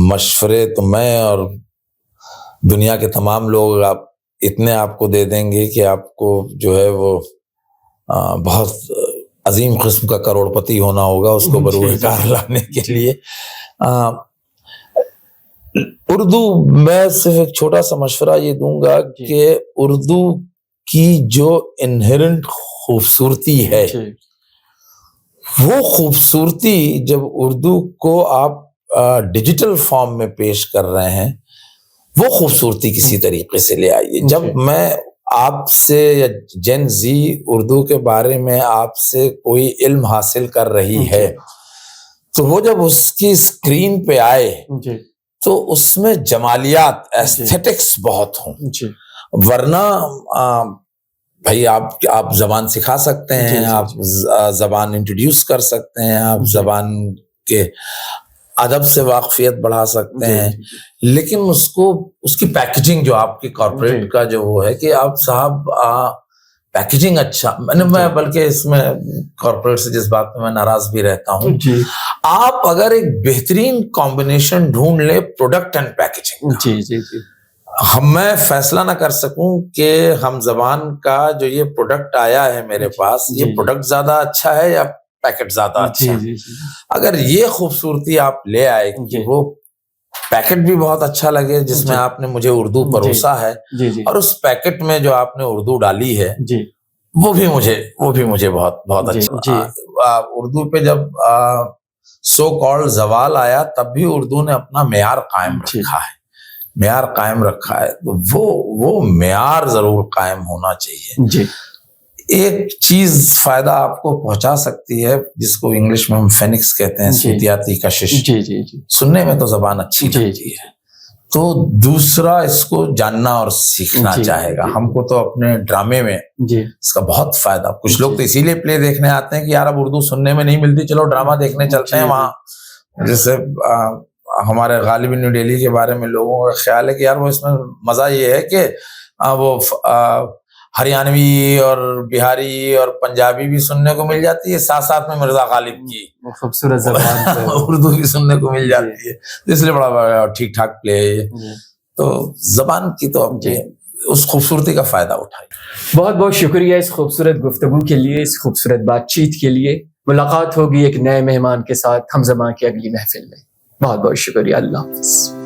Speaker 3: مشورے تو میں اور دنیا کے تمام لوگ اتنے آپ کو دے دیں گے کہ آپ کو جو ہے وہ بہت عظیم قسم کا کروڑ پتی ہونا ہوگا اس کو بروئے کار لانے کے لیے. اردو میں صرف ایک چھوٹا سا مشورہ یہ دوں گا کہ اردو کی جو انہرنٹ خوبصورتی ہے وہ خوبصورتی جب اردو کو آپ ڈیجیٹل فارم میں پیش کر رہے ہیں وہ خوبصورتی کسی طریقے سے لے آئیے. جب میں آپ سے یا جین زی اردو کے بارے میں آپ سے کوئی علم حاصل کر رہی ہے تو وہ جب اس کی اسکرین پہ آئے تو اس میں جمالیات ایستھیٹکس بہت ہوں. ورنہ بھائی آپ زبان سکھا سکتے ہیں، آپ زبان انٹروڈیوس کر سکتے ہیں، آپ زبان کے ادب سے واقفیت بڑھا سکتے ہیں، لیکن اس کی پیکیجنگ جو آپ کی کارپوریٹ کا جو وہ ہے کہ آپ صاحب پیکیجنگ اچھا، میں بلکہ اس میں کارپوریٹ سے جس بات میں ناراض بھی رہتا ہوں، آپ اگر ایک بہترین کمبینیشن ڈھونڈ لیں پروڈکٹ اینڈ پیکیجنگ، میں فیصلہ نہ کر سکوں کہ ہم زبان کا جو یہ پروڈکٹ آیا ہے میرے پاس یہ پروڈکٹ زیادہ اچھا ہے یا پیکٹ زیادہ اچھا ہے. اگر یہ خوبصورتی آپ لے آئے کہ وہ پیکٹ بھی بہت اچھا لگے جس میں آپ نے مجھے اردو پروسا ہے اور اس پیکٹ میں جو آپ نے اردو ڈالی ہے وہ بھی مجھے بہت بہت اچھا. اردو پہ جب سو کالڈ زوال آیا تب بھی اردو نے اپنا معیار قائم رکھا ہے تو وہ معیار ضرور قائم ہونا چاہیے. ایک چیز فائدہ آپ کو پہنچا سکتی ہے جس کو انگلش میں ہم فینکس کہتے ہیں، صوتیاتی کشش. سننے میں تو زبان اچھی لگتی ہے تو دوسرا اس کو جاننا اور سیکھنا چاہے گا. ہم کو تو اپنے ڈرامے میں اس کا بہت فائدہ، کچھ لوگ تو اسی لیے پلے دیکھنے آتے ہیں کہ یار اب اردو سننے میں نہیں ملتی، چلو ڈرامہ دیکھنے چلتے ہیں وہاں. جیسے ہمارے غالب نیو دہلی کے بارے میں لوگوں کا خیال ہے کہ یار وہ اس میں مزہ یہ ہے کہ وہ ہریانوی اور بہاری اور پنجابی بھی سننے کو مل جاتی ہے، ساتھ میں مرزا غالب کی
Speaker 1: خوبصورت زبان
Speaker 3: اردو بھی سننے کو مل جاتی ہے، اس لیے بڑا ٹھیک ٹھاک پلے ہے. تو زبان کی تو اس خوبصورتی کا فائدہ اٹھائے.
Speaker 1: بہت بہت شکریہ اس خوبصورت گفتگو کے لیے، اس خوبصورت بات چیت کے لیے. ملاقات ہوگی ایک نئے مہمان کے ساتھ ہم زبان کی اگلی محفل میں. بہت بہت شکریہ. اللہ حافظ.